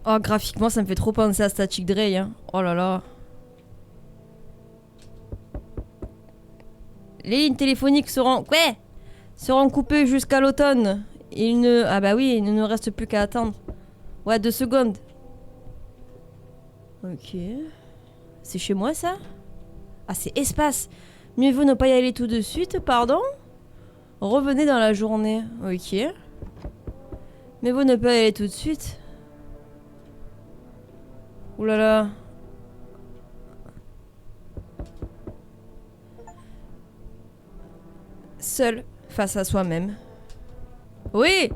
Oh, graphiquement, ça me fait trop penser à Static Dre, hein. Oh là là. Les lignes téléphoniques seront... Ouais, seront coupées jusqu'à l'automne. Il ne... Ah bah oui, il ne nous reste plus qu'à attendre. Ouais, 2 secondes. Ok. C'est chez moi, ça? Ah, c'est espace. Mieux vaut ne pas y aller tout de suite, pardon? Revenez dans la journée. Ok. Mieux vaut ne pas y aller tout de suite. Ouh là là. Seul face à soi-même. Oui!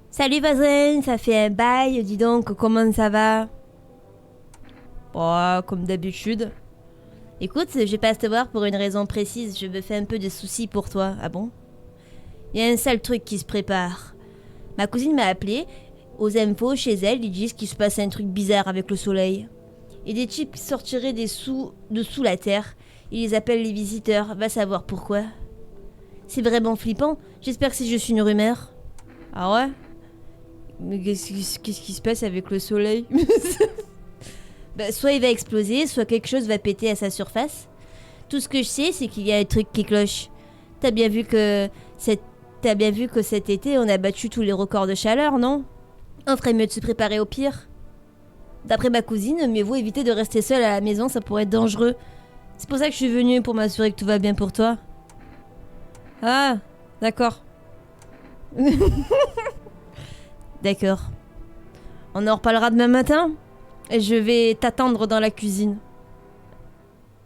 Salut voisin, ça fait un bail, dis donc, comment ça va? Oh, comme d'habitude. Écoute, je passe te voir pour une raison précise, je me fais un peu de soucis pour toi. Ah bon? Il y a un sale truc qui se prépare. Ma cousine m'a appelé, aux infos chez elle, ils disent qu'il se passe un truc bizarre avec le soleil. Et des types sortiraient de sous la terre, ils les appellent les visiteurs, va savoir pourquoi. C'est vraiment flippant, j'espère que c'est juste une rumeur. Ah ouais? Mais qu'est-ce qui se passe avec le soleil? Bah, soit il va exploser, soit quelque chose va péter à sa surface. Tout ce que je sais, c'est qu'il y a un truc qui cloche. T'as bien vu que cet été, on a battu tous les records de chaleur, non? On ferait mieux de se préparer au pire. D'après ma cousine, mieux vaut éviter de rester seule à la maison, ça pourrait être dangereux. C'est pour ça que je suis venue, pour m'assurer que tout va bien pour toi. Ah, d'accord. D'accord. On en reparlera demain matin? Et je vais t'attendre dans la cuisine.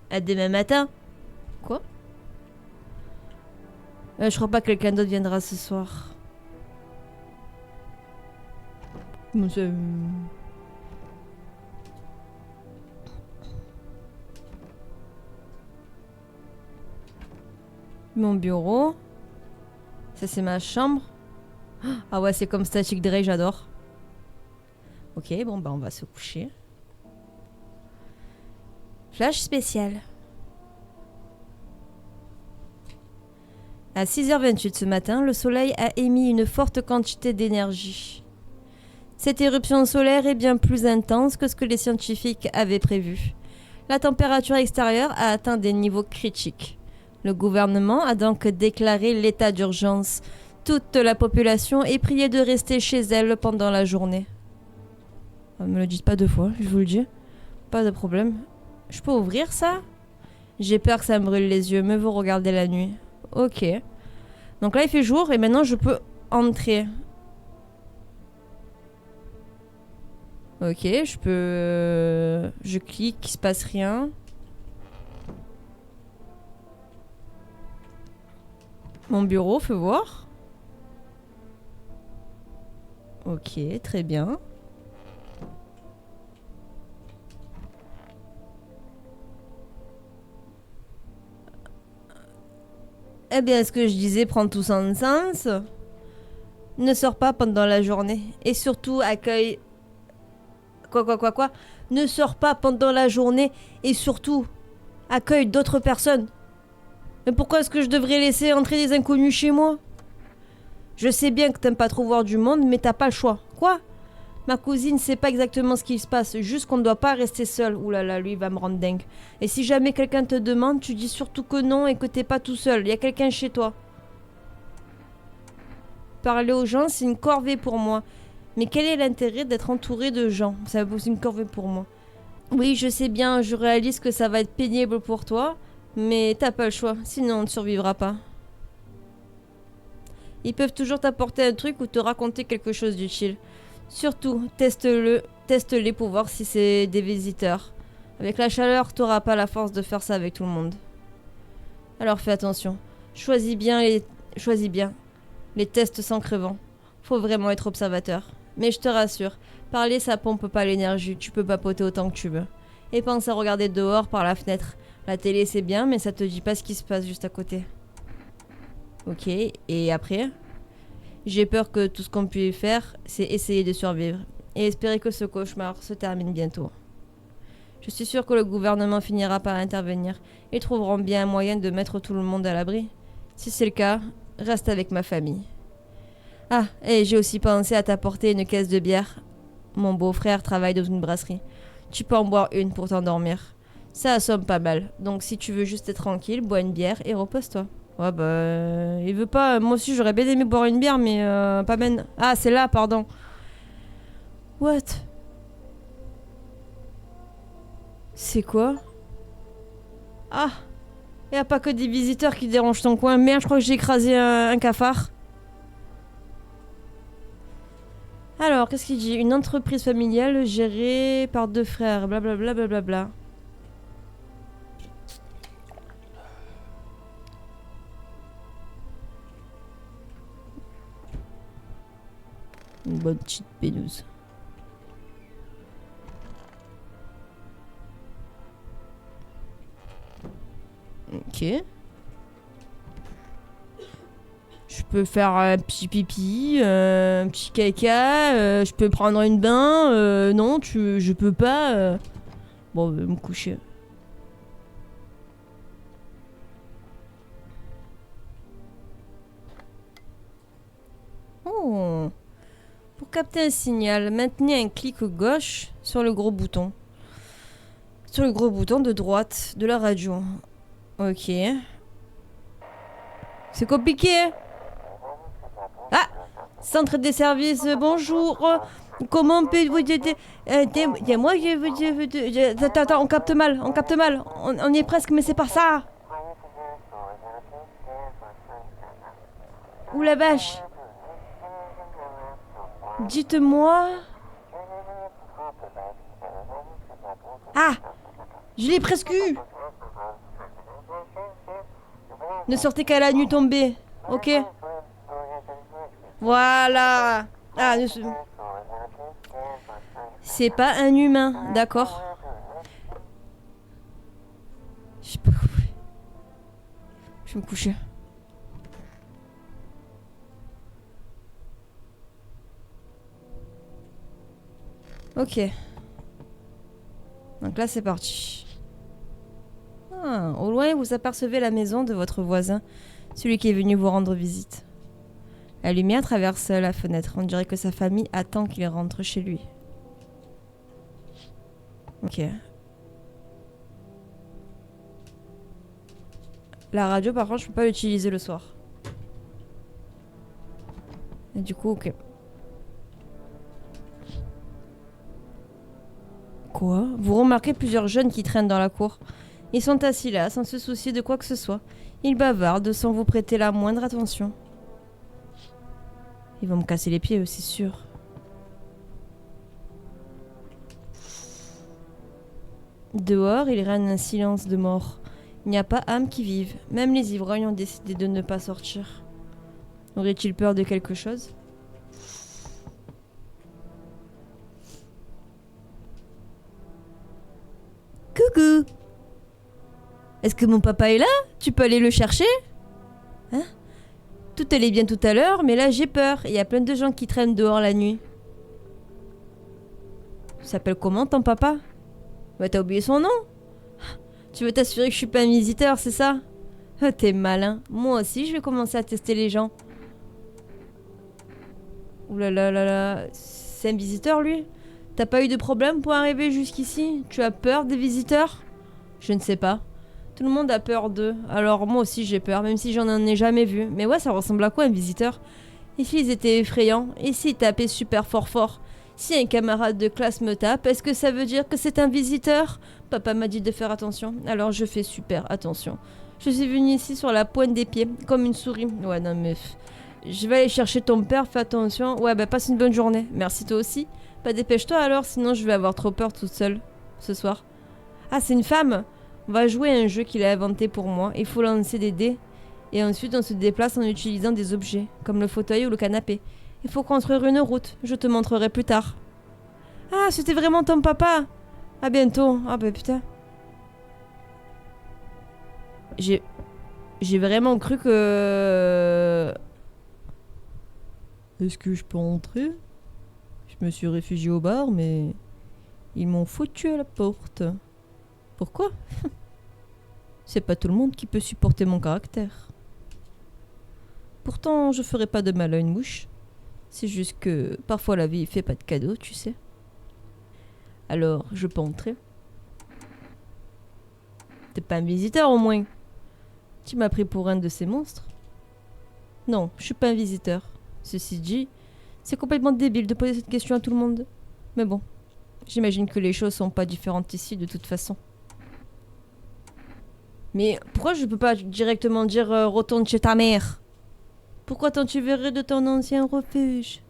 À demain matin? Quoi? Je crois pas que quelqu'un d'autre viendra ce soir. Monsieur... Mon bureau. Ça, c'est ma chambre. Ah ouais, c'est comme Static Dre, j'adore. Ok, bon, bah on va se coucher. Flash spécial. À 6h28 ce matin, le soleil a émis une forte quantité d'énergie. Cette éruption solaire est bien plus intense que ce que les scientifiques avaient prévu. La température extérieure a atteint des niveaux critiques. Le gouvernement a donc déclaré l'état d'urgence. Toute la population est priée de rester chez elle pendant la journée. Ne me le dites pas 2 fois, je vous le dis. Pas de problème. Je peux ouvrir ça? J'ai peur que ça me brûle les yeux, mais vous regardez la nuit. Ok. Donc là il fait jour et maintenant je peux entrer. Ok, je peux... Je clique, il se passe rien. Mon bureau, fais voir. Ok, très bien. Eh bien, ce que je disais prend tout son sens. Ne sors pas pendant la journée. Et surtout, accueille... Quoi? Ne sors pas pendant la journée et surtout, accueille d'autres personnes. Mais pourquoi est-ce que je devrais laisser entrer des inconnus chez moi? Je sais bien que t'aimes pas trop voir du monde, mais t'as pas le choix. Quoi? Ma cousine sait pas exactement ce qui se passe, juste qu'on ne doit pas rester seul. Ouh là là, lui il va me rendre dingue. Et si jamais quelqu'un te demande, tu dis surtout que non et que t'es pas tout seul. Il y a quelqu'un chez toi. Parler aux gens, c'est une corvée pour moi. Mais quel est l'intérêt d'être entouré de gens? C'est une corvée pour moi. Oui, je sais bien, je réalise que ça va être pénible pour toi, mais t'as pas le choix, sinon on ne survivra pas. Ils peuvent toujours t'apporter un truc ou te raconter quelque chose d'utile. Surtout, teste-les pour voir si c'est des visiteurs. Avec la chaleur, t'auras pas la force de faire ça avec tout le monde. Alors fais attention. Choisis bien. Les tests sans crevant. Faut vraiment être observateur. Mais je te rassure, parler ça pompe pas l'énergie, tu peux papoter autant que tu veux. Et pense à regarder dehors par la fenêtre. La télé c'est bien, mais ça te dit pas ce qui se passe juste à côté. Ok, et après? J'ai peur que tout ce qu'on puisse faire, c'est essayer de survivre. Et espérer que ce cauchemar se termine bientôt. Je suis sûre que le gouvernement finira par intervenir. Ils trouveront bien un moyen de mettre tout le monde à l'abri. Si c'est le cas, reste avec ma famille. Ah, et j'ai aussi pensé à t'apporter une caisse de bière. Mon beau-frère travaille dans une brasserie. Tu peux en boire une pour t'endormir. Ça assomme pas mal. Donc si tu veux juste être tranquille, bois une bière et repose-toi. Ouais bah... il veut pas... Moi aussi j'aurais bien aimé boire une bière, mais pas maintenant. Ah, c'est là, pardon. What? C'est quoi? Ah, y a pas que des visiteurs qui dérangent ton coin. Merde, je crois que j'ai écrasé un cafard. Alors, qu'est-ce qu'il dit? Une entreprise familiale gérée par deux frères, blablabla, blablabla. Une bonne petite pélouse. Ok. Je peux faire un petit pipi, un petit caca, je peux prendre une bain, non, je peux pas. Bon, je vais me coucher. Oh. Pour capter un signal, maintenez un clic gauche sur le gros bouton. Sur le gros bouton de droite de la radio. Ok. C'est compliqué. Ah, centre des services, bonjour. Comment peut-vous aider? Moi, attends, on capte mal, on capte mal. On y est presque, mais c'est pas ça. Ouh la vache. Dites-moi. Ah, je l'ai presque eu. Ne sortez qu'à la nuit tombée, ok? Voilà. Ah, c'est pas un humain, d'accord? Je peux... Je vais me coucher. Ok. Donc là, c'est parti. Ah, au loin, vous apercevez la maison de votre voisin, celui qui est venu vous rendre visite. La lumière traverse la fenêtre. On dirait que sa famille attend qu'il rentre chez lui. Ok. La radio, par contre, je peux pas l'utiliser le soir. Et du coup, ok. Quoi? Vous remarquez plusieurs jeunes qui traînent dans la cour. Ils sont assis là, sans se soucier de quoi que ce soit. Ils bavardent sans vous prêter la moindre attention. Ils vont me casser les pieds, c'est sûr. Dehors, il règne un silence de mort. Il n'y a pas âme qui vive. Même les ivrognes ont décidé de ne pas sortir. Aurait-il peur de quelque chose? Coucou! Est-ce que mon papa est là? Tu peux aller le chercher? Hein? Tout allait bien tout à l'heure, mais là j'ai peur. Il y a plein de gens qui traînent dehors la nuit. Il s'appelle comment ton papa? Bah t'as oublié son nom? Tu veux t'assurer que je suis pas un visiteur, c'est ça? Ah, t'es malin. Moi aussi je vais commencer à tester les gens. Ouh là là là là. C'est un visiteur lui? T'as pas eu de problème pour arriver jusqu'ici? Tu as peur des visiteurs? Je ne sais pas. Tout le monde a peur d'eux. Alors moi aussi j'ai peur, même si j'en ai jamais vu. Mais ouais, ça ressemble à quoi un visiteur? Et s'ils étaient effrayants? Et s'ils tapaient super fort? Si un camarade de classe me tape, est-ce que ça veut dire que c'est un visiteur? Papa m'a dit de faire attention, alors je fais super attention. Je suis venue ici sur la pointe des pieds, comme une souris. Ouais, non mais... Je vais aller chercher ton père, fais attention. Ouais, bah passe une bonne journée. Merci toi aussi. Bah dépêche-toi alors, sinon je vais avoir trop peur toute seule. Ce soir. Ah, c'est une femme! On va jouer à un jeu qu'il a inventé pour moi. Il faut lancer des dés. Et ensuite, on se déplace en utilisant des objets, comme le fauteuil ou le canapé. Il faut construire une route. Je te montrerai plus tard. Ah, c'était vraiment ton papa! À bientôt. Ah bah putain. J'ai vraiment cru que... Est-ce que je peux entrer? Je me suis réfugiée au bar, mais... Ils m'ont foutu à la porte. Pourquoi? C'est pas tout le monde qui peut supporter mon caractère. Pourtant, je ferai pas de mal à une mouche. C'est juste que parfois la vie fait pas de cadeaux, tu sais. Alors, je peux entrer. T'es pas un visiteur au moins. Tu m'as pris pour un de ces monstres. Non, je suis pas un visiteur. Ceci dit, c'est complètement débile de poser cette question à tout le monde. Mais bon, j'imagine que les choses sont pas différentes ici de toute façon. Mais pourquoi je peux pas directement dire retourne chez ta mère? Pourquoi t'en-tu verrais de ton ancien refuge?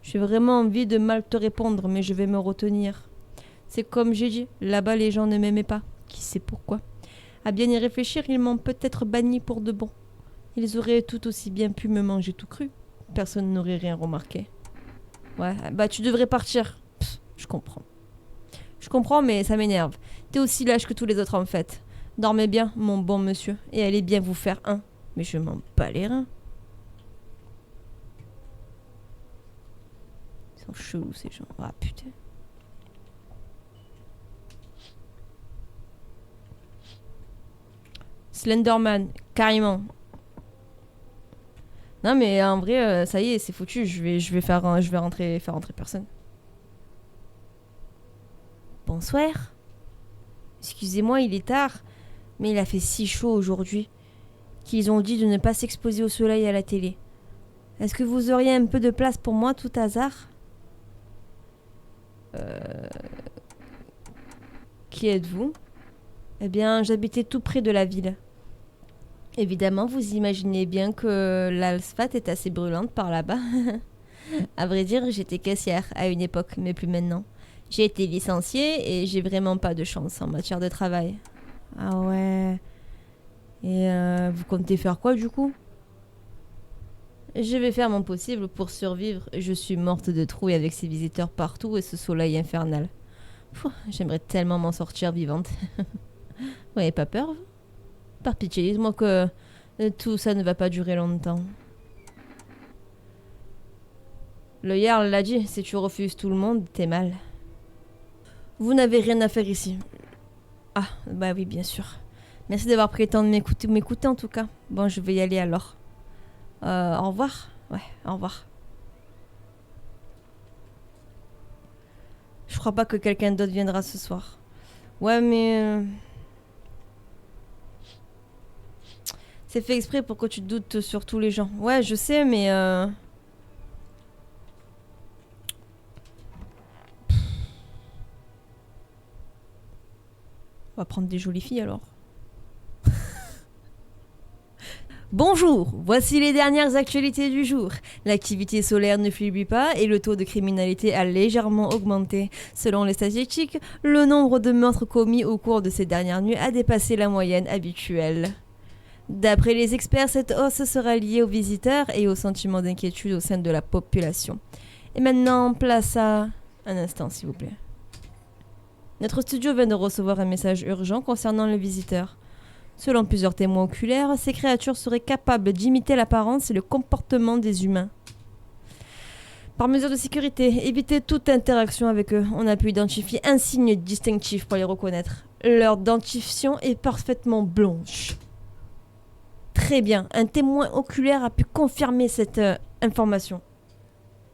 J'ai vraiment envie de mal te répondre, mais je vais me retenir. C'est comme j'ai dit, là-bas les gens ne m'aimaient pas. Qui sait pourquoi? À bien y réfléchir, ils m'ont peut-être banni pour de bon. Ils auraient tout aussi bien pu me manger tout cru. Personne n'aurait rien remarqué. Ouais, bah tu devrais partir. Pff, je comprends. Je comprends, mais ça m'énerve. T'es aussi lâche que tous les autres en fait. Dormez bien, mon bon monsieur, et allez bien vous faire un. Mais je m'en bats les reins. Ils sont chelous ces gens. Ah putain. Slenderman, carrément. Non mais en vrai, ça y est, c'est foutu. Je vais faire rentrer personne. Bonsoir. Excusez-moi, il est tard, mais il a fait si chaud aujourd'hui qu'ils ont dit de ne pas s'exposer au soleil à la télé. Est-ce que vous auriez un peu de place pour moi, tout hasard? Qui êtes-vous? Eh bien, j'habitais tout près de la ville. Évidemment, vous imaginez bien que l'asphalte est assez brûlante par là-bas. À vrai dire, j'étais caissière à une époque, mais plus maintenant. J'ai été licenciée et j'ai vraiment pas de chance en matière de travail. Ah ouais. Et vous comptez faire quoi du coup? Je vais faire mon possible pour survivre. Je suis morte de trouille avec ces visiteurs partout et ce soleil infernal. J'aimerais tellement m'en sortir vivante. Vous n'avez pas peur, vous? Par pitié, dites-moi que tout ça ne va pas durer longtemps. Le Jarl l'a dit, si tu refuses tout le monde, t'es mal. Vous n'avez rien à faire ici. Ah, bah oui, bien sûr. Merci d'avoir pris le temps de m'écouter en tout cas. Bon, je vais y aller alors. Au revoir. Ouais, au revoir. Je crois pas que quelqu'un d'autre viendra ce soir. Ouais, mais... c'est fait exprès pour que tu doutes sur tous les gens. Ouais, je sais, mais... On va prendre des jolies filles alors. Bonjour, voici les dernières actualités du jour. L'activité solaire ne faiblit pas et le taux de criminalité a légèrement augmenté. Selon les statistiques, le nombre de meurtres commis au cours de ces dernières nuits a dépassé la moyenne habituelle. D'après les experts, cette hausse sera liée aux visiteurs et au sentiment d'inquiétude au sein de la population. Et maintenant, place à... Un instant, s'il vous plaît. Notre studio vient de recevoir un message urgent concernant le visiteur. Selon plusieurs témoins oculaires, ces créatures seraient capables d'imiter l'apparence et le comportement des humains. Par mesure de sécurité, évitez toute interaction avec eux. On a pu identifier un signe distinctif pour les reconnaître. Leur dentition est parfaitement blanche. Très bien, un témoin oculaire a pu confirmer cette information.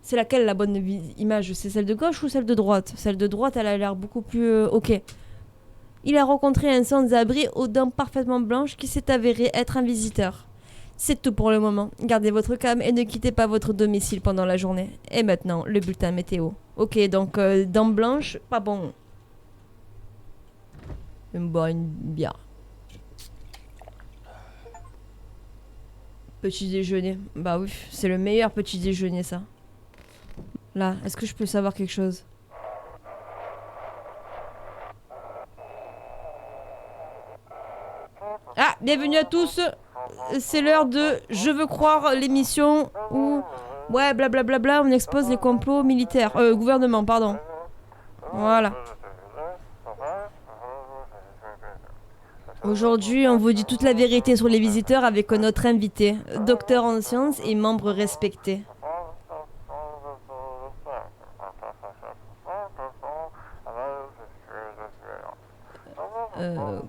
C'est laquelle la bonne image? C'est celle de gauche ou celle de droite? Celle de droite, elle a l'air beaucoup plus... ok. Il a rencontré un sans-abri aux dents parfaitement blanches qui s'est avéré être un visiteur. C'est tout pour le moment. Gardez votre calme et ne quittez pas votre domicile pendant la journée. Et maintenant, le bulletin météo. Ok, donc dents blanches, pas bon. Je vais me boire une bière. Petit déjeuner. Bah oui, c'est le meilleur petit déjeuner ça. Là, est-ce que je peux savoir quelque chose? Ah, bienvenue à tous. C'est l'heure de Je veux croire l'émission où... Ouais, blablabla, on expose les complots militaires. Gouvernement, pardon. Voilà. Aujourd'hui, on vous dit toute la vérité sur les visiteurs avec notre invité, docteur en sciences et membre respecté.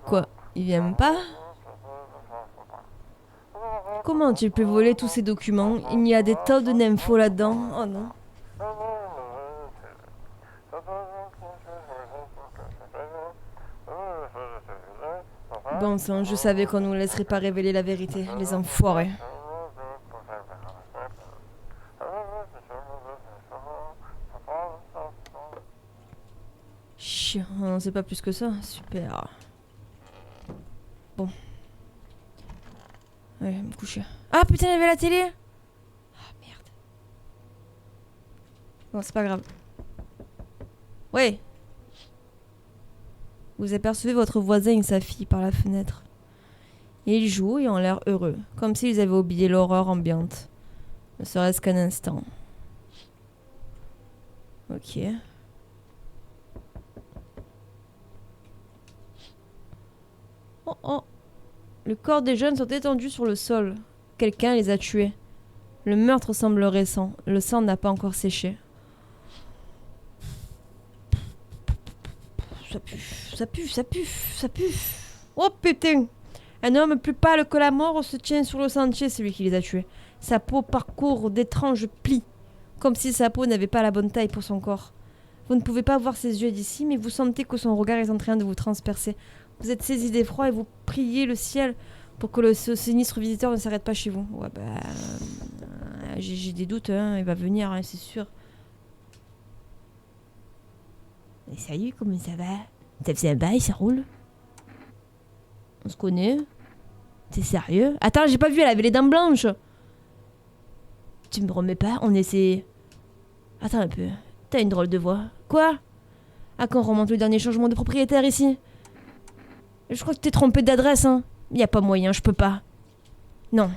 Quoi? Il vient pas? Comment tu peux voler tous ces documents? Il y a des tas de nympho là-dedans. Oh non. Bon sang, je savais qu'on nous laisserait pas révéler la vérité, les enfoirés. Chiant, non, c'est pas plus que ça. Super. Bon. Allez, me coucher. Ah putain, il y avait la télé! Ah merde. Bon, c'est pas grave. Ouais. Vous apercevez votre voisin et sa fille par la fenêtre. Ils jouent et ont l'air heureux, comme s'ils avaient oublié l'horreur ambiante. Ne serait-ce qu'un instant. Ok. Oh oh. Le corps des jeunes sont étendus sur le sol. Quelqu'un les a tués. Le meurtre semble récent. Le sang n'a pas encore séché. Ça pue, ça pue, ça pue, ça pue. Oh putain! Un homme plus pâle que la mort se tient sur le sentier, c'est lui qui les a tués. Sa peau parcourt d'étranges plis, comme si sa peau n'avait pas la bonne taille pour son corps. Vous ne pouvez pas voir ses yeux d'ici, mais vous sentez que son regard est en train de vous transpercer. Vous êtes saisi d'effroi et vous priez le ciel pour que ce sinistre visiteur ne s'arrête pas chez vous. Ouais, bah... j'ai des doutes, hein, il va venir, hein, c'est sûr. Et salut, comment ça va? Ça fait un bail, ça roule? On se connaît? T'es sérieux? Attends, j'ai pas vu, elle avait les dents blanches. Tu me remets pas? On essaie... Attends un peu. T'as une drôle de voix. Quoi? À quand remonte le dernier changement de propriétaire ici? Je crois que t'es trompé d'adresse, hein. Y a pas moyen, je peux pas. Non.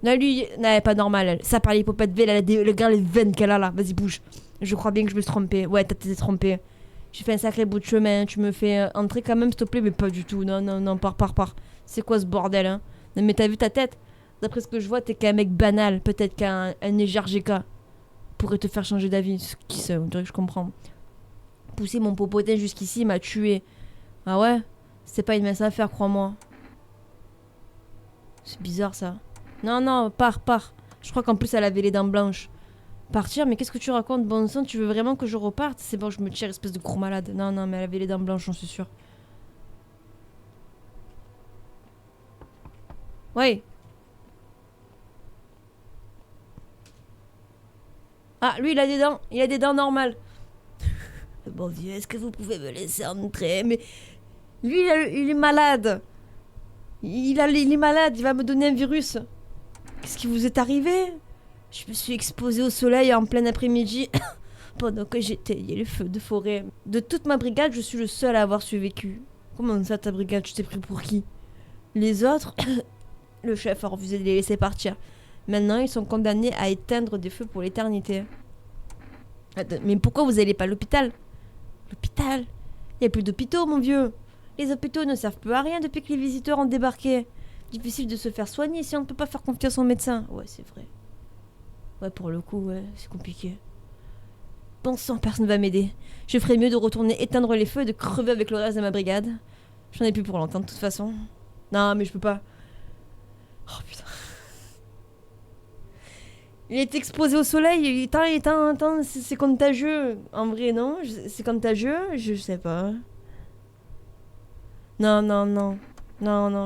Non, lui, non, pas normal. Elle. Ça par l'hypopète V, le gars, les veines qu'elle a là. Vas-y, bouge. Je crois bien que je me suis trompée. Ouais, t'es trompé. J'ai fait un sacré bout de chemin. Tu me fais entrer quand même, s'il te plaît, mais pas du tout. Non, non, non, pars. C'est quoi ce bordel, hein? Non, mais t'as vu ta tête? D'après ce que je vois, t'es qu'un mec banal. Peut-être qu'un GK pourrait te faire changer d'avis. Qui sait, on dirait que je comprends. Pousser mon popotin jusqu'ici m'a tué. Ah ouais? C'est pas une mince affaire, crois-moi. C'est bizarre, ça. Non, non, pars. Je crois qu'en plus, elle avait les dents blanches. Partir? Mais qu'est-ce que tu racontes, bon sang? Tu veux vraiment que je reparte? C'est bon, je me tire, espèce de gros malade. Non, non, mais elle avait les dents blanches, j'en suis sûre. Ouais. Ah, lui, il a des dents. Il a des dents normales. Bon Dieu, est-ce que vous pouvez me laisser entrer? Mais... Lui, il est malade. Il est malade, il va me donner un virus. Qu'est-ce qui vous est arrivé? Je me suis exposée au soleil en plein après-midi pendant que j'éteignais les feux de forêt. De toute ma brigade, je suis le seul à avoir survécu. Comment ça, ta brigade? Tu t'es pris pour qui? Les autres, le chef a refusé de les laisser partir. Maintenant, ils sont condamnés à éteindre des feux pour l'éternité. Mais pourquoi vous allez pas à l'hôpital? L'hôpital? Il n'y a plus d'hôpitaux, mon vieux. Les hôpitaux ne servent plus à rien depuis que les visiteurs ont débarqué. Difficile de se faire soigner si on ne peut pas faire confiance au médecin. Ouais, c'est vrai. Ouais, pour le coup, ouais, c'est compliqué. Bon sang, personne ne va m'aider. Je ferais mieux de retourner éteindre les feux et de crever avec le reste de ma brigade. J'en ai plus pour longtemps, de toute façon. Non, mais je peux pas. Oh putain. Il est exposé au soleil. Attends, c'est contagieux. En vrai, non. C'est contagieux. Je sais pas. Non,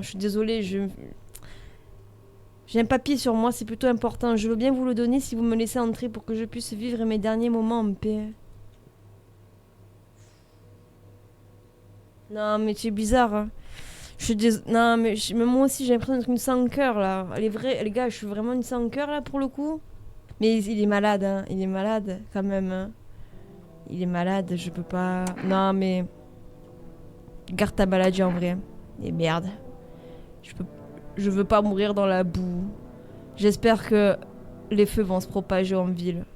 je suis désolée, j'ai un papier sur moi, c'est plutôt important. Je veux bien vous le donner si vous me laissez entrer pour que je puisse vivre mes derniers moments en paix. Non, mais tu es bizarre, hein. Non, mais moi aussi j'ai l'impression d'être une sans-cœur, là. Les gars, je suis vraiment une sans-cœur, là, pour le coup. Mais il est malade, hein. Il est malade, quand même, hein. Il est malade, je peux pas... Non, mais... Garde ta maladie en vrai. Et merde. Je veux pas mourir dans la boue. J'espère que les feux vont se propager en ville.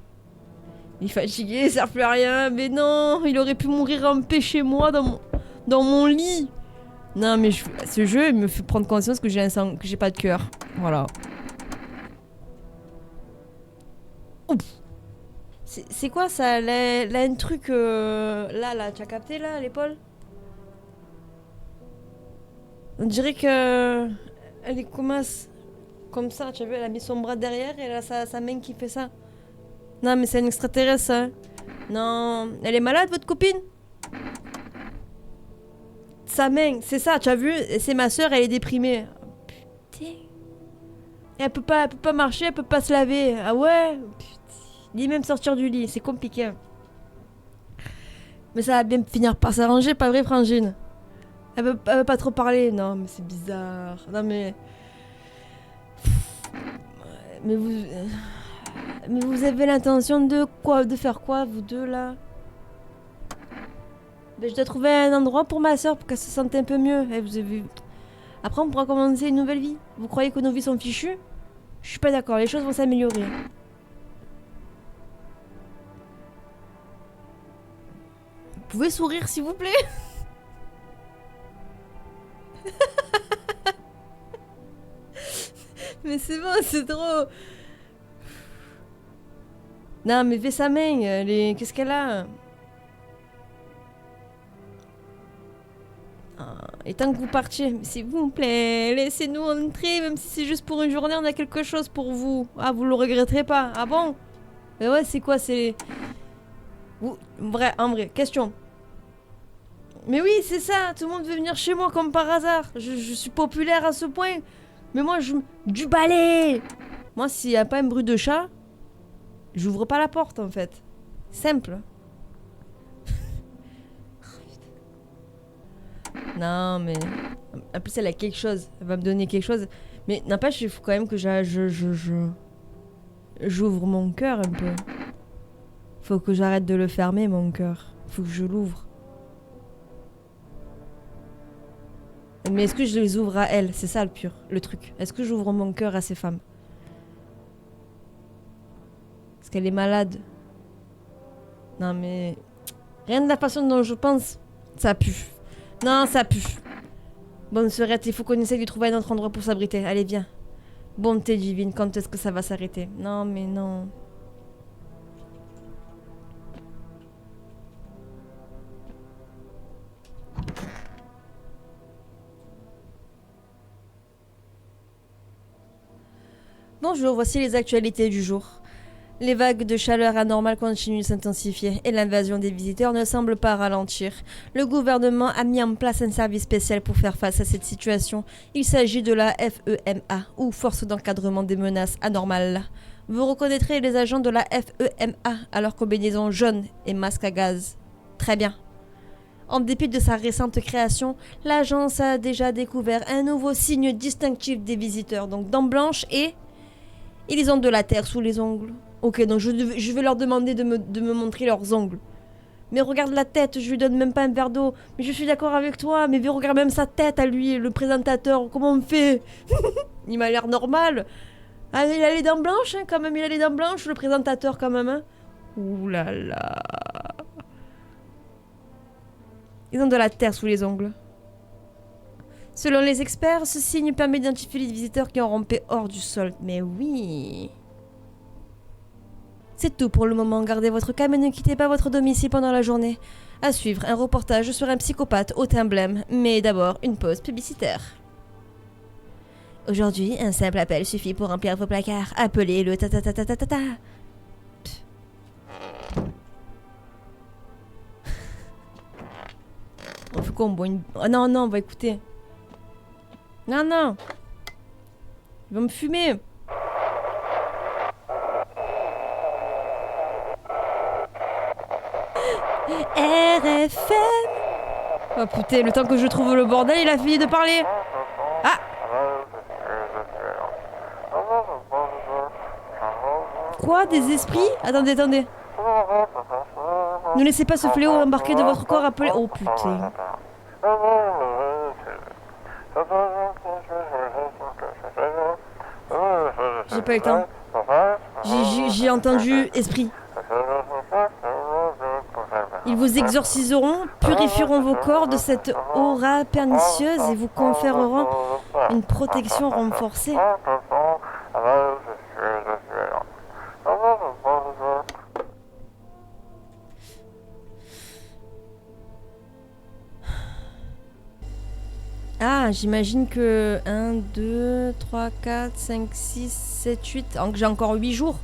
Il est fatigué, il sert plus à rien. Mais non, il aurait pu mourir en paix chez moi, dans mon lit. Non, mais ce jeu, il me fait prendre conscience que j'ai pas de cœur. Voilà. C'est quoi ça? Là, un truc... Là, tu as capté, là, à l'épaule? On dirait que... Elle est commence... Comme ça, tu as vu, elle a mis son bras derrière et elle a sa main qui fait ça. Non, mais c'est un extraterrestre, ça. Non, elle est malade, votre copine? Sa main, c'est ça, tu as vu? C'est ma soeur, elle est déprimée. Putain. Elle peut pas marcher, elle peut pas se laver. Ah ouais? Putain. Ni même sortir du lit, c'est compliqué. Mais ça va bien finir par s'arranger, pas vrai, Frangine? Elle veut pas trop parler. Non, mais c'est bizarre. Non, mais... Mais vous... Mais vous avez l'intention de quoi? De faire quoi, vous deux, là? Ben, je dois trouver un endroit pour ma soeur pour qu'elle se sente un peu mieux. Eh, vous avez... Après, on pourra commencer une nouvelle vie. Vous croyez que nos vies sont fichues? Je suis pas d'accord, les choses vont s'améliorer. Vous pouvez sourire, s'il vous plaît? Mais c'est bon, c'est trop... Non, mais fais sa main. Qu'est-ce qu'elle a? Et tant que vous partiez, s'il vous plaît, laissez-nous entrer, même si c'est juste pour une journée, on a quelque chose pour vous. Ah, vous le regretterez pas. Ah bon? Mais ouais, c'est quoi? C'est... En vrai, question. Mais oui, c'est ça, tout le monde veut venir chez moi comme par hasard. Je suis populaire à ce point. Mais moi, du balai. Moi, s'il n'y a pas un bruit de chat, j'ouvre pas la porte, en fait. Simple. Non, mais... En plus, elle a quelque chose. Elle va me donner quelque chose. Mais n'empêche, il faut quand même que j'ouvre mon cœur un peu. Faut que j'arrête de le fermer, mon cœur. Faut que je l'ouvre. Mais est-ce que je les ouvre à elle? C'est ça le truc. Est-ce que j'ouvre mon cœur à ces femmes? Parce qu'elle est malade. Non mais... Rien de la façon dont je pense, ça pue. Non, ça pue. Bonne sœurette, il faut qu'on essaye de trouver un autre endroit pour s'abriter. Allez, viens. Bonté divine, quand est-ce que ça va s'arrêter? Non, mais non. Bonjour, voici les actualités du jour. Les vagues de chaleur anormales continuent de s'intensifier et l'invasion des visiteurs ne semble pas ralentir. Le gouvernement a mis en place un service spécial pour faire face à cette situation. Il s'agit de la FEMA, ou Force d'encadrement des menaces anormales. Vous reconnaîtrez les agents de la FEMA à leur combinaison jaune et masque à gaz. Très bien. En dépit de sa récente création, l'agence a déjà découvert un nouveau signe distinctif des visiteurs, donc dents blanches et... Ils ont de la terre sous les ongles. Ok, donc je vais leur demander de me montrer leurs ongles. Mais regarde la tête, je lui donne même pas un verre d'eau. Mais je suis d'accord avec toi, mais regarde même sa tête à lui, le présentateur, comment on fait? Il m'a l'air normal. Ah, il a les dents blanches, hein, quand même, il a les dents blanches, le présentateur, quand même, hein. Ouh là là. Ils ont de la terre sous les ongles. Selon les experts, ce signe permet d'identifier les visiteurs qui ont rampé hors du sol. Mais oui. C'est tout pour le moment. Gardez votre calme et ne quittez pas votre domicile pendant la journée. À suivre, un reportage sur un psychopathe au teint blême. Mais d'abord, une pause publicitaire. Aujourd'hui, un simple appel suffit pour remplir vos placards. Appelez le ta-ta-ta-ta-ta-ta. On fait quoi, on boit une... Oh non, non, on va écouter. Non, non. Ils vont me fumer. RFM. Oh putain, le temps que je trouve le bordel, il a fini de parler. Ah. Quoi? Des esprits? Attendez, attendez. Ne laissez pas ce fléau embarquer de votre corps appelé... Oh putain. J'ai pas eu le temps. J'ai entendu esprit. Ils vous exorciseront, purifieront vos corps de cette aura pernicieuse et vous conféreront une protection renforcée. Ah, j'imagine que 1, 2, 3, 4, 5, 6, 7, 8... J'ai encore 8 jours.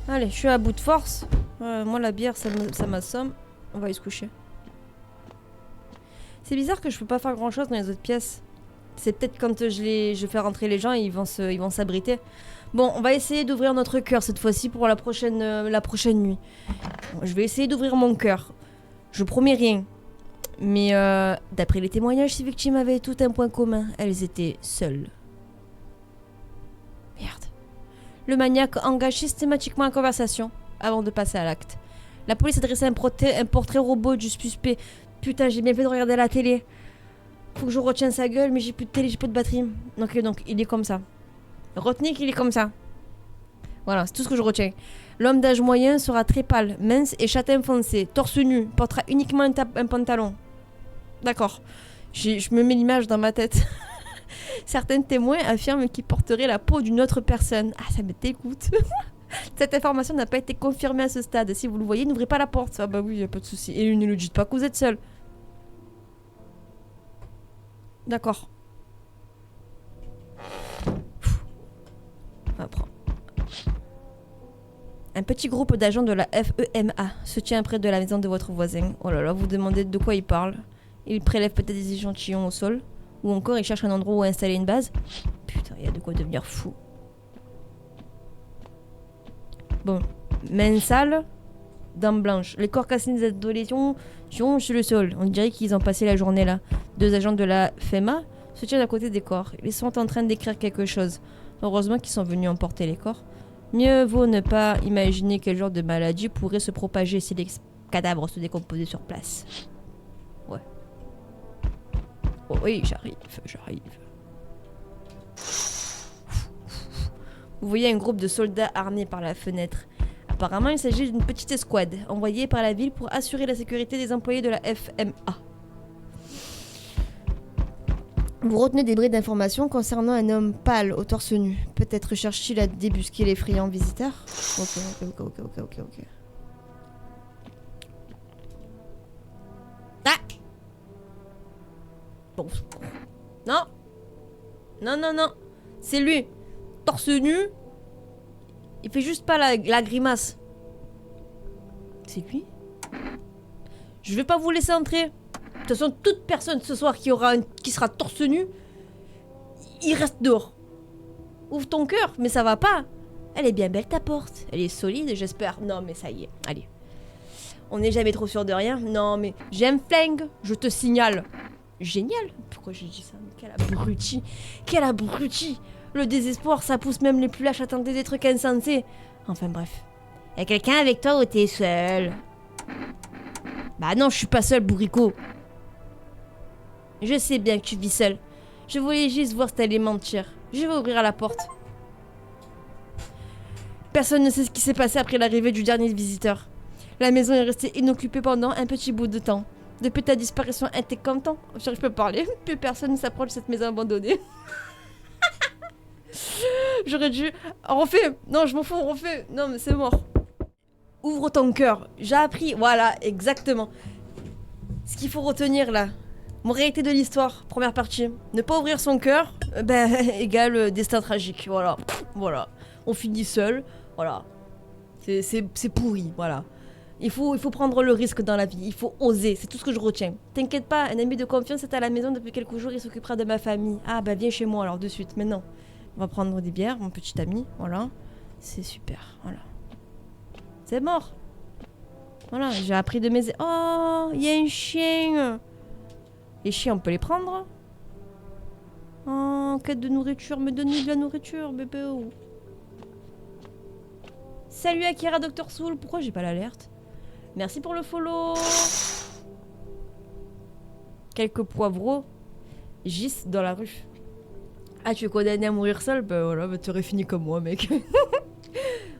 Allez, je suis à bout de force. Moi, la bière, ça m'assomme. On va aller se coucher. C'est bizarre que je peux pas faire grand chose dans les autres pièces. C'est peut-être quand je fais rentrer les gens, ils vont s'abriter. Bon, on va essayer d'ouvrir notre cœur cette fois-ci pour la prochaine nuit. Bon, je vais essayer d'ouvrir mon cœur. Je promets rien. Mais d'après les témoignages, ces victimes avaient tout un point commun. Elles étaient seules. Merde. Le maniaque engage systématiquement la conversation avant de passer à l'acte. La police a dressé un portrait robot du suspect. Putain, j'ai bien fait de regarder la télé. Faut que je retienne sa gueule, mais j'ai plus de télé, j'ai plus de batterie. Donc il est comme ça. Retenez qu'il est comme ça. Voilà, c'est tout ce que je retiens. L'homme d'âge moyen sera très pâle, mince et châtain foncé, torse nu, portera uniquement un pantalon. D'accord. Je me mets l'image dans ma tête. Certains témoins affirment qu'il porterait la peau d'une autre personne. Ah, ça me dégoûte. Cette information n'a pas été confirmée à ce stade. Si vous le voyez, n'ouvrez pas la porte. Ah bah oui, y a pas de souci. Et ne le dites pas que vous êtes seul. D'accord. On va prendre. Un petit groupe d'agents de la FEMA se tient près de la maison de votre voisin. Oh là là, vous demandez de quoi il parle. Il prélève peut-être des échantillons au sol. Ou encore il cherche un endroit où installer une base. Putain, il y a de quoi devenir fou. Bon, main sale, dents blanches. Les corps cassés des adolescents sont sur le sol. On dirait qu'ils ont passé la journée là. 2 agents de la FEMA se tiennent à côté des corps. Ils sont en train d'écrire quelque chose. Heureusement qu'ils sont venus emporter les corps. Mieux vaut ne pas imaginer quel genre de maladie pourrait se propager si les cadavres se décomposaient sur place. Ouais. Oh oui, j'arrive. Vous voyez un groupe de soldats armés par la fenêtre. Apparemment, il s'agit d'une petite escouade envoyée par la ville pour assurer la sécurité des employés de la FMA. Vous retenez des bribes d'informations concernant un homme pâle au torse nu. Peut-être cherche-t-il à débusquer l'effrayant visiteur. Ok. Ah! Bon. Non. C'est lui. Torse nu. Il fait juste pas la grimace. C'est lui? Je vais pas vous laisser entrer. De toute façon, toute personne ce soir qui sera torse nu, il reste dehors. Ouvre ton cœur, mais ça va pas. Elle est bien belle ta porte. Elle est solide, j'espère. Non, mais ça y est, allez. On n'est jamais trop sûr de rien. Non, mais j'ai un flingue, je te signale. Génial. Pourquoi j'ai dit ça? Mais quel abruti. Le désespoir, ça pousse même les plus lâches à tenter des trucs insensés. Enfin bref. Y'a quelqu'un avec toi ou t'es seul? Bah non, je suis pas seul, bourricot. Je sais bien que tu vis seul. Je voulais juste voir si t'allais mentir. Je vais ouvrir la porte. Personne ne sait ce qui s'est passé après l'arrivée du dernier visiteur. La maison est restée inoccupée pendant un petit bout de temps. Depuis ta disparition incontent, j'arrive pas à parler. Plus personne ne s'approche de cette maison abandonnée. J'aurais dû... Refais. Non, je m'en fous, refais. Non, mais c'est mort. Ouvre ton cœur. J'ai appris. Voilà, exactement. Ce qu'il faut retenir là. Moralité de l'histoire, première partie. Ne pas ouvrir son cœur, égale destin tragique. Voilà. On finit seul. Voilà. C'est pourri. Voilà. Il faut prendre le risque dans la vie. Il faut oser. C'est tout ce que je retiens. T'inquiète pas, un ami de confiance est à la maison depuis quelques jours. Il s'occupera de ma famille. Ah, viens chez moi alors de suite. Maintenant. On va prendre des bières, mon petit ami. Voilà. C'est super. Voilà. C'est mort. Voilà. J'ai appris de mes... Oh, il y a un chien. Les chiens, on peut les prendre. Oh, quête de nourriture. Me donne de la nourriture, bébé. Salut Akira Dr Soul. Pourquoi j'ai pas l'alerte? Merci pour le follow. Quelques poivreaux gissent dans la rue. Ah, tu es condamné à mourir seul? Bah voilà, tu aurais fini comme moi, mec.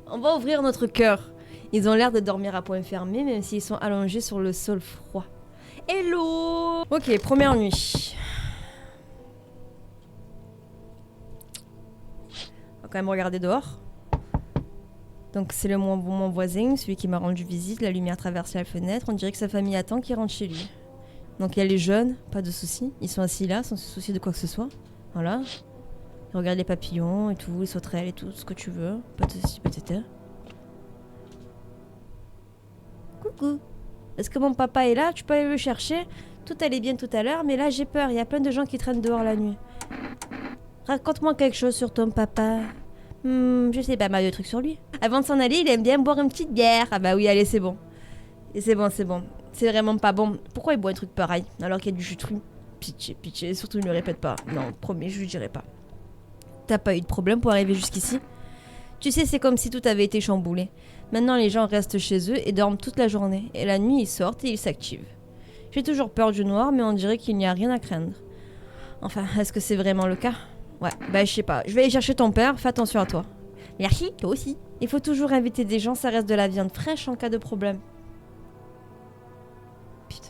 On va ouvrir notre cœur. Ils ont l'air de dormir à point fermé, même s'ils sont allongés sur le sol froid. Hello! Ok, première nuit. On va quand même regarder dehors. Donc c'est mon voisin, celui qui m'a rendu visite. La lumière traverse la fenêtre. On dirait que sa famille attend qu'il rentre chez lui. Donc il y a les jeunes, pas de soucis. Ils sont assis là sans se soucier de quoi que ce soit. Voilà. Ils regardent les papillons et tout, les sauterelles et tout, ce que tu veux. Pas de soucis, peut-être. Coucou. Est-ce que mon papa est là? Tu peux aller le chercher? Tout allait bien tout à l'heure, mais là j'ai peur. Il y a plein de gens qui traînent dehors la nuit. Raconte-moi quelque chose sur ton papa. Je sais pas mal de trucs sur lui. Avant de s'en aller, il aime bien boire une petite bière. Ah bah oui, allez, c'est bon. Et c'est bon, c'est bon. C'est vraiment pas bon. Pourquoi il boit un truc pareil alors qu'il y a du jus de fruits? Pitié, pitié. Surtout ne le répète pas. Non, promis, je lui dirai pas. T'as pas eu de problème pour arriver jusqu'ici? Tu sais, c'est comme si tout avait été chamboulé. Maintenant, les gens restent chez eux et dorment toute la journée. Et la nuit, ils sortent et ils s'activent. J'ai toujours peur du noir, mais on dirait qu'il n'y a rien à craindre. Enfin, est-ce que c'est vraiment le cas? Ouais, bah je sais pas. Je vais aller chercher ton père, fais attention à toi. Merci, toi aussi. Il faut toujours inviter des gens, ça reste de la viande fraîche en cas de problème. Putain.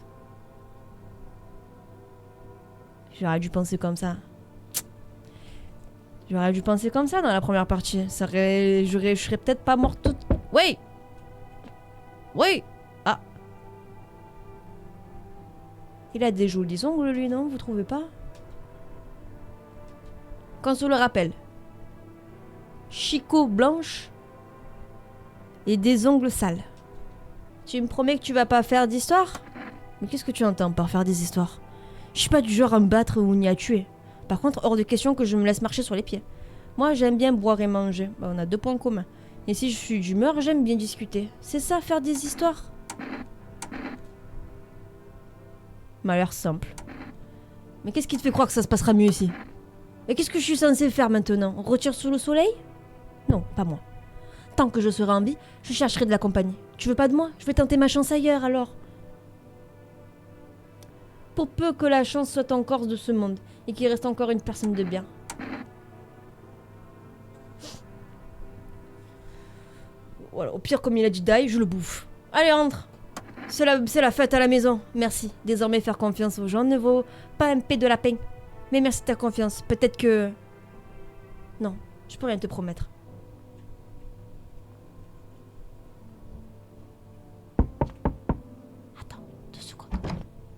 J'aurais dû penser comme ça. J'aurais dû penser comme ça dans la première partie. Je serais peut-être pas morte toute... Oui. Oui. Ah. Il a des jolis ongles, lui, non? Vous trouvez pas? Qu'on se le rappelle. Chicot blanche et des ongles sales. Tu me promets que tu vas pas faire d'histoire? Mais qu'est-ce que tu entends par faire des histoires? Je suis pas du genre à me battre ou ni à tuer. Par contre, hors de question que je me laisse marcher sur les pieds. Moi, j'aime bien boire et manger. Bah, on a 2 points communs. Et si je suis d'humeur, j'aime bien discuter. C'est ça, faire des histoires? M'a l'air simple. Mais qu'est-ce qui te fait croire que ça se passera mieux ici? Et qu'est-ce que je suis censée faire maintenant? On retire sous le soleil? Non, pas moi. Tant que je serai en vie, je chercherai de la compagnie. Tu veux pas de moi? Je vais tenter ma chance ailleurs, alors. Pour peu que la chance soit encore de ce monde, et qu'il reste encore une personne de bien. Voilà, au pire, comme il a dit die, je le bouffe. Allez, rentre. C'est la fête à la maison. Merci. Désormais, faire confiance aux gens ne vaut pas un p de lapin. Mais merci de ta confiance. Peut-être que... Non, je peux rien te promettre. Attends, 2 secondes.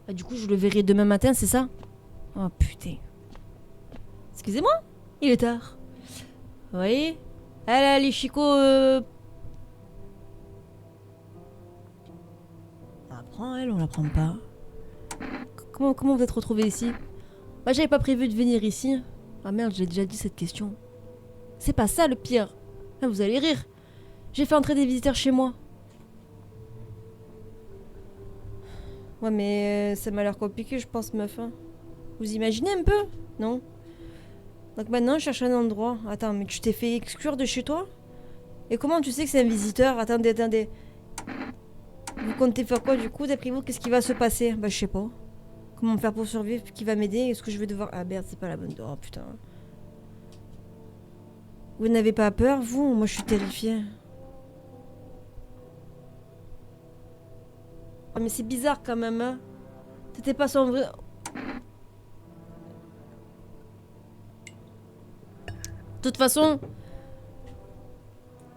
Ah, du coup, je le verrai demain matin, c'est ça? Oh, putain. Excusez-moi, il est tard. Oui. Allez, les chicots... On la prend, elle, on la prend pas. Comment vous êtes retrouvés ici? Bah, j'avais pas prévu de venir ici. Ah merde, j'ai déjà dit cette question. C'est pas ça le pire. Ah, vous allez rire. J'ai fait entrer des visiteurs chez moi. Ouais, mais ça m'a l'air compliqué, je pense, meuf. Hein. Vous imaginez un peu? Non? Donc maintenant, je cherche un endroit. Attends, mais tu t'es fait exclure de chez toi? Et comment tu sais que c'est un visiteur? Attendez. Vous comptez faire quoi du coup? D'après vous, qu'est-ce qui va se passer? Bah, je sais pas. Comment faire pour survivre? Qui va m'aider? Est-ce que je vais devoir... Ah merde, c'est pas la bonne... Oh putain. Vous n'avez pas peur, vous? Moi, je suis terrifiée. Oh, mais c'est bizarre quand même, hein? C'était pas son vrai... De toute façon...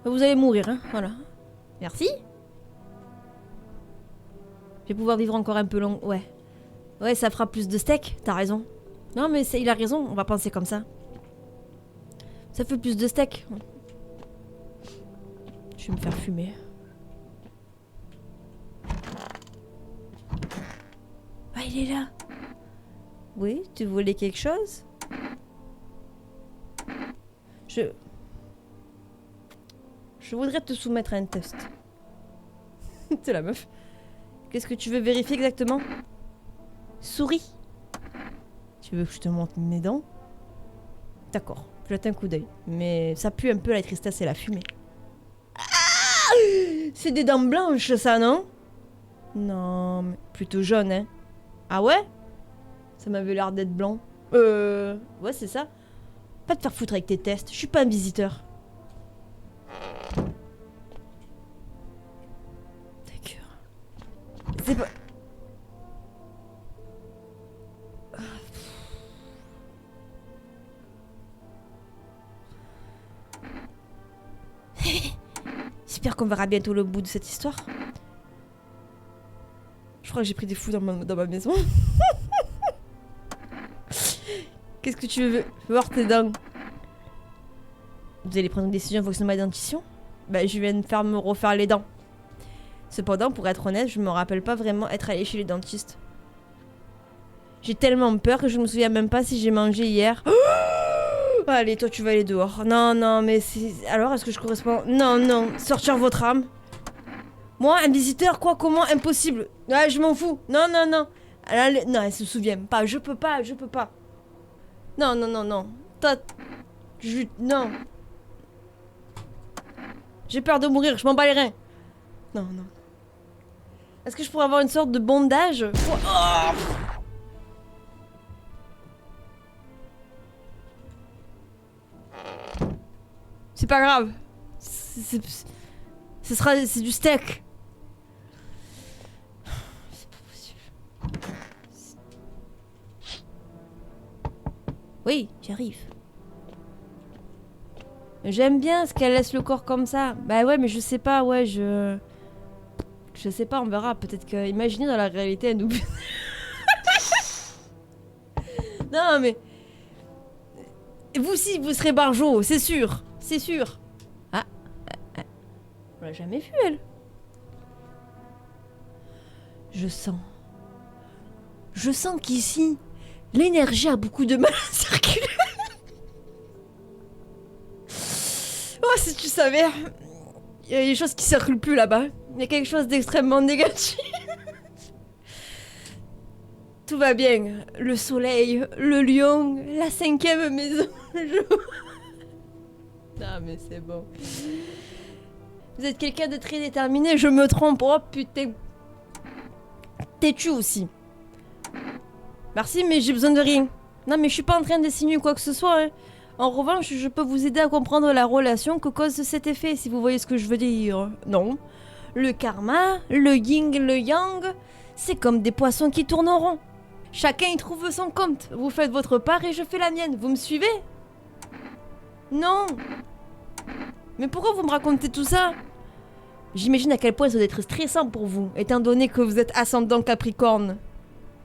Vous allez mourir, hein? Voilà. Merci. Je vais pouvoir vivre encore un peu long... Ouais. Ouais, ça fera plus de steak, t'as raison. Non, mais il a raison, on va penser comme ça. Ça fait plus de steak. Je vais me faire fumer. Ah, il est là. Oui, tu voulais quelque chose? Je voudrais te soumettre à un test. C'est la meuf. Qu'est-ce que tu veux vérifier exactement? Souris. Tu veux que je te montre mes dents? D'accord, jette un coup d'œil. Mais ça pue un peu la tristesse et la fumée. Ah, c'est des dents blanches, ça, non? Non, mais plutôt jaune, hein. Ah ouais? Ça m'avait l'air d'être blanc. Ouais, c'est ça. Pas te faire foutre avec tes tests, je suis pas un visiteur. D'accord. C'est pas... J'espère qu'on verra bientôt le bout de cette histoire. Je crois que j'ai pris des fous dans ma maison. Qu'est-ce que tu veux voir tes dents? Vous allez prendre une décision en fonction de ma dentition? Bah, je viens de faire me refaire les dents. Cependant, pour être honnête, je me rappelle pas vraiment être allée chez les dentistes. J'ai tellement peur que je me souviens même pas si j'ai mangé hier. Allez, toi, tu vas aller dehors. Non, non, mais c'est... Alors, est-ce que je corresponds? Non, non, sortir votre âme. Moi, un visiteur, quoi, comment? Impossible. Ouais, je m'en fous. Non, non, non. Non, elle se souvient pas. Je peux pas, je peux pas. Non, non, non, non. Toi, non. J'ai peur de mourir, je m'en bats les reins. Non, non. Est-ce que je pourrais avoir une sorte de bondage? Oh. C'est pas grave. C'est du steak. C'est pas possible. Oui, j'arrive. J'aime bien ce qu'elle laisse le corps comme ça. Bah ouais, mais je sais pas, ouais, je sais pas, on verra. Peut-être que... Imaginez dans la réalité, elle nous... Non, mais... Vous aussi, vous serez Barjo, c'est sûr. C'est sûr. Ah. On l'a jamais vue, elle. Je sens qu'ici, l'énergie a beaucoup de mal à circuler. Oh, si tu savais. Il y a des choses qui circulent plus là-bas. Il y a quelque chose d'extrêmement négatif. Tout va bien. Le soleil, le lion, la 5e maison. Non, mais c'est bon. Vous êtes quelqu'un de très déterminé, je me trompe. Oh putain. Têtu aussi. Merci, mais j'ai besoin de rien. Non, mais je suis pas en train d'insinuer quoi que ce soit. Hein. En revanche, je peux vous aider à comprendre la relation que cause cet effet, si vous voyez ce que je veux dire. Non. Le karma, le yin, le yang, c'est comme des poissons qui tourneront. Chacun y trouve son compte. Vous faites votre part et je fais la mienne. Vous me suivez? Non. Mais pourquoi vous me racontez tout ça? J'imagine à quel point ça doit être stressant pour vous, étant donné que vous êtes ascendant Capricorne.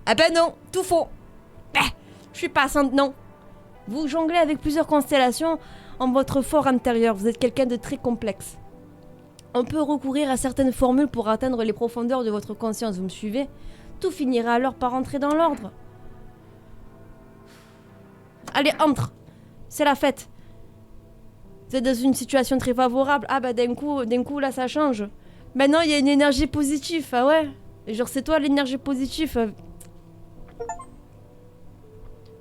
Ah ben non, tout faux. Je suis pas ascendant, non. Vous jonglez avec plusieurs constellations en votre fort intérieur. Vous êtes quelqu'un de très complexe. On peut recourir à certaines formules pour atteindre les profondeurs de votre conscience. Vous me suivez? Tout finira alors par entrer dans l'ordre. Allez, entre. C'est la fête. Vous êtes dans une situation très favorable. Ah bah d'un coup là ça change. Maintenant il y a une énergie positive. Ah ouais. Et genre c'est toi l'énergie positive.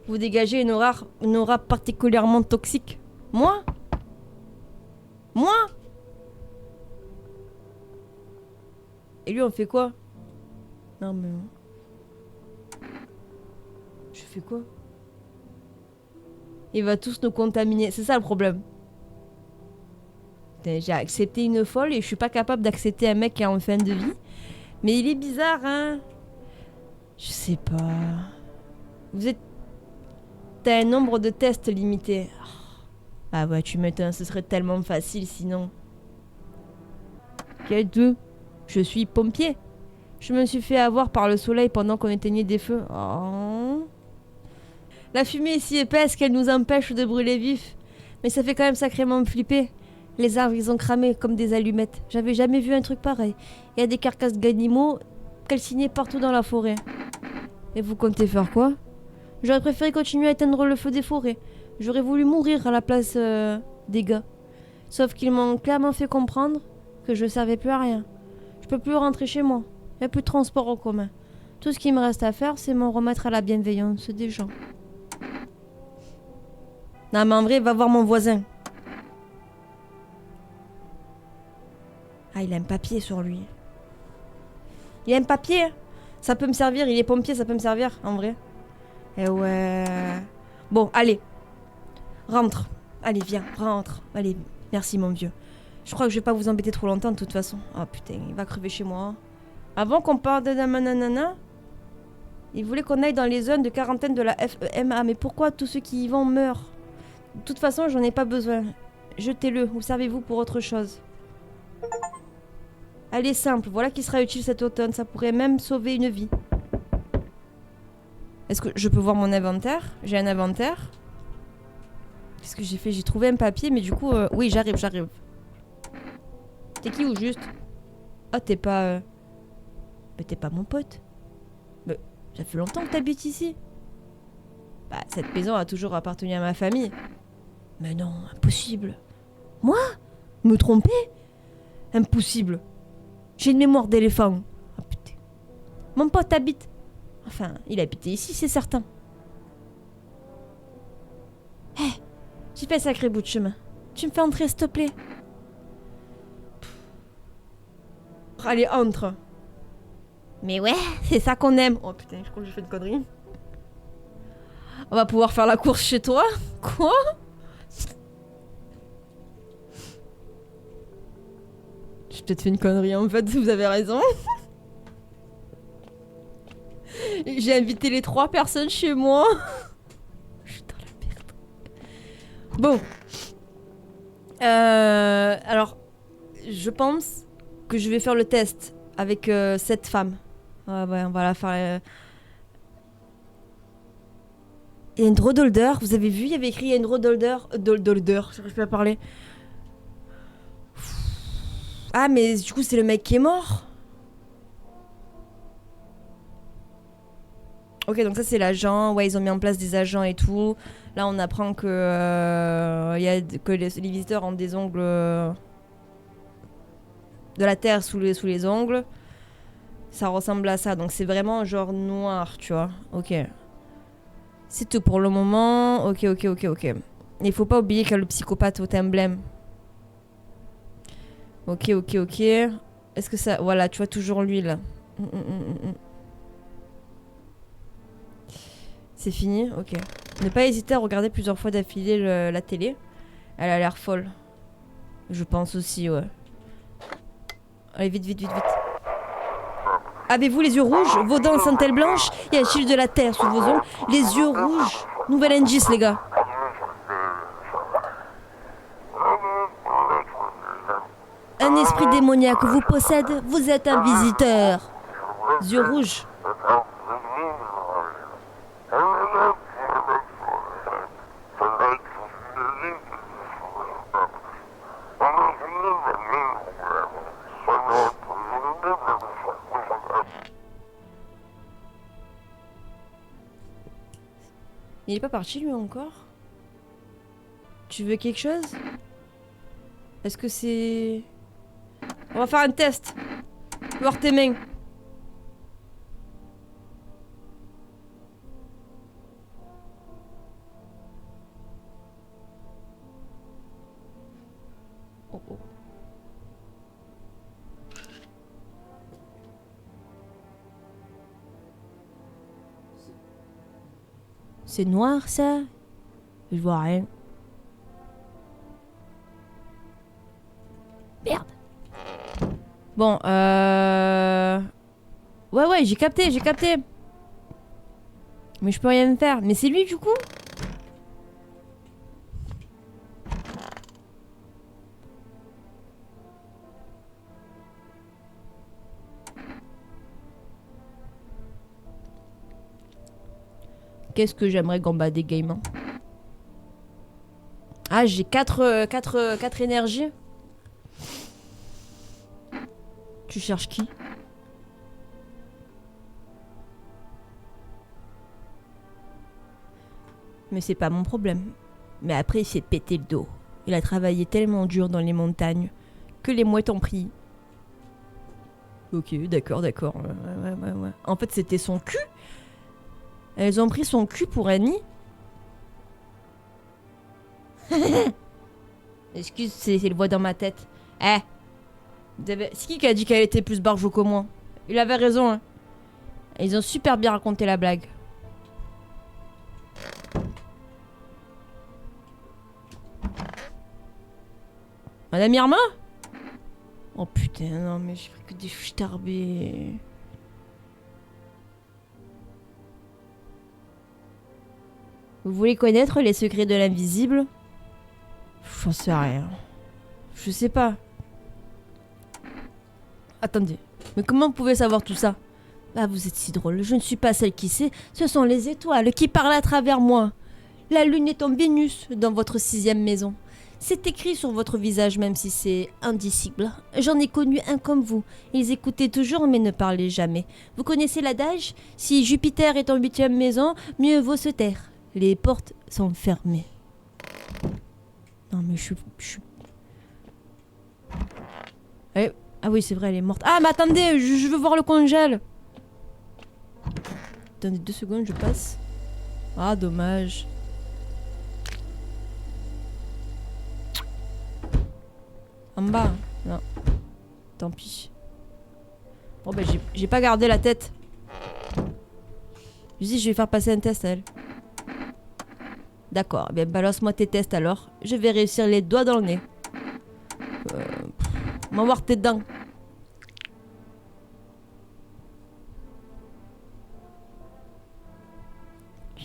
Vous dégagez une aura particulièrement toxique. Moi? Moi? Et lui on fait quoi? Non mais... Je fais quoi? Il va tous nous contaminer. C'est ça le problème. J'ai accepté une folle et je suis pas capable d'accepter un mec qui est en fin de vie. Mais il est bizarre, hein? Je sais pas. Vous êtes... T'as un nombre de tests limité. Ah ouais, tu m'étonnes, ce serait tellement facile sinon. Quel deux? Je suis pompier. Je me suis fait avoir par le soleil pendant qu'on éteignait des feux. Oh. La fumée est si épaisse qu'elle nous empêche de brûler vif. Mais ça fait quand même sacrément flipper. Les arbres, ils ont cramé comme des allumettes. J'avais jamais vu un truc pareil. Il y a des carcasses d'animaux calcinés partout dans la forêt. Et vous comptez faire quoi? J'aurais préféré continuer à éteindre le feu des forêts. J'aurais voulu mourir à la place des gars. Sauf qu'ils m'ont clairement fait comprendre que je ne servais plus à rien. Je peux plus rentrer chez moi. Il n'y a plus de transport en commun. Tout ce qui me reste à faire, c'est m'en remettre à la bienveillance des gens. Non mais en vrai, va voir mon voisin. Ah, il a un papier sur lui. Il a un papier. Ça peut me servir, il est pompier, ça peut me servir, en vrai. Eh ouais... Bon, allez. Rentre. Allez, viens, rentre. Allez, merci mon vieux. Je crois que je vais pas vous embêter trop longtemps de toute façon. Oh putain, il va crever chez moi. Avant qu'on parte de Namanana, il voulait qu'on aille dans les zones de quarantaine de la FEMA. Mais pourquoi tous ceux qui y vont meurent? De toute façon, j'en ai pas besoin. Jetez-le ou servez-vous pour autre chose. Elle est simple, voilà qui sera utile cet automne. Ça pourrait même sauver une vie. Est-ce que je peux voir mon inventaire? J'ai un inventaire. Qu'est-ce que j'ai fait? J'ai trouvé un papier, mais du coup... Oui, j'arrive. T'es qui ou juste? Ah, t'es pas... Mais t'es pas mon pote. Mais ça fait longtemps que t'habites ici. Bah, cette maison a toujours appartenu à ma famille. Mais non, impossible. Moi? Me tromper? Impossible. J'ai une mémoire d'éléphant. Oh putain. Mon pote habite... Enfin, il habitait ici, c'est certain. Hé, j'ai fait un sacré bout de chemin. Tu me fais entrer, s'il te plaît? Allez, entre. Mais ouais, c'est ça qu'on aime. Oh putain, je crois que j'ai fait une connerie. On va pouvoir faire la course chez toi? Quoi? J'ai peut-être fait une connerie en fait, vous avez raison. J'ai invité les 3 personnes chez moi. Je suis dans la merde. Bon. Alors, je pense que je vais faire le test avec cette femme. Ouais, on va la faire. Il y a une drôle d'odeur. Vous avez vu, il y avait écrit il y a une drôle d'odeur. J'arrive plus à parler. Ah, mais du coup, c'est le mec qui est mort. Ok, donc ça c'est l'agent. Ouais, ils ont mis en place des agents et tout. Là, on apprend que, que les visiteurs ont des ongles de la terre sous les ongles. Ça ressemble à ça. Donc c'est vraiment genre noir, tu vois. Ok. C'est tout pour le moment. Ok. Il faut pas oublier qu'il y a le psychopathe au emblème. Ok. Est-ce que ça... Voilà, tu vois toujours lui là. C'est fini? Ok. Ne pas hésiter à regarder plusieurs fois d'affilée la télé. Elle a l'air folle. Je pense aussi, ouais. Allez, vite. Avez-vous les yeux rouges? Vos dents sont-elles blanches? Y a-t-il de la terre sous vos ongles? Les yeux rouges. Nouvel indice, les gars. Un esprit démoniaque vous possède? Vous êtes un visiteur. Yeux rouges. Il est pas parti lui encore? Tu veux quelque chose? Est-ce que c'est... On va faire un test. Voir tes mains. Oh. C'est noir ça? Je vois rien. Merde. Bon, Ouais, j'ai capté. Mais je peux rien faire. Mais c'est lui du coup? Qu'est-ce que j'aimerais gambader game, hein. Ah, j'ai 4 énergies. Tu cherches qui? Mais c'est pas mon problème. Mais après, il s'est pété le dos. Il a travaillé tellement dur dans les montagnes que les mouettes ont pris. Ok, d'accord. Ouais. En fait, c'était son cul. Elles ont pris son cul pour un nid. Excuse, c'est le voix dans ma tête. C'est qui a dit qu'elle était plus barjo que moi? Il avait raison, hein. Ils ont super bien raconté la blague. Madame Irma? Oh putain, non mais j'ai pris que des starbés. Vous voulez connaître les secrets de l'invisible? J'en sais rien. Je sais pas. Attendez, mais comment vous pouvez savoir tout ça? Ah, vous êtes si drôle, je ne suis pas celle qui sait, ce sont les étoiles qui parlent à travers moi. La lune est en Vénus dans votre 6e maison. C'est écrit sur votre visage même si c'est indicible. J'en ai connu un comme vous. Ils écoutaient toujours mais ne parlaient jamais. Vous connaissez l'adage? Si Jupiter est en 8e maison, mieux vaut se taire. Les portes sont fermées. Non mais je suis... Eh, ah oui c'est vrai elle est morte. Ah mais attendez, je veux voir le congèle. Attendez 2 secondes, je passe. Ah dommage. En bas? Non. Tant pis. Bon ben j'ai pas gardé la tête. Je dis je vais faire passer un test à elle. D'accord, ben balance-moi tes tests alors. Je vais réussir les doigts dans le nez. On va voir tes dents.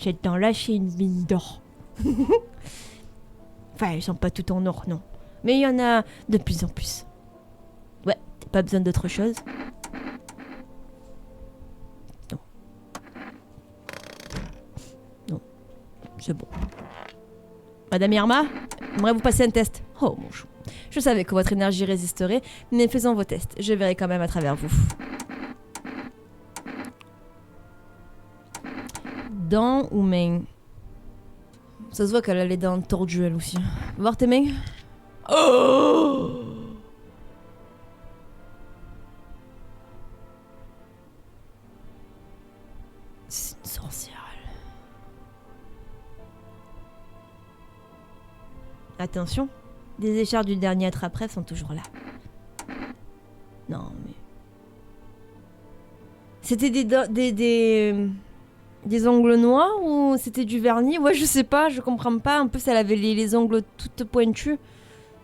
Cette dent-là, c'est une mine d'or. Enfin, elles sont pas toutes en or, non. Mais il y en a de plus en plus. Ouais, t'as pas besoin d'autre chose. Non. Non. C'est bon. Madame Irma, j'aimerais vous passer un test. Oh mon chou. Je savais que votre énergie résisterait, mais faisons vos tests. Je verrai quand même à travers vous. Dents ou mains? Ça se voit qu'elle a les dents tordues elle aussi. Voir tes mains? Oh! C'est une sorcière. Attention, des écharpes du dernier attrape-rêve sont toujours là. Non mais... C'était des ongles noirs ou c'était du vernis? Ouais, je sais pas, je comprends pas. En plus, elle avait les ongles toutes pointus.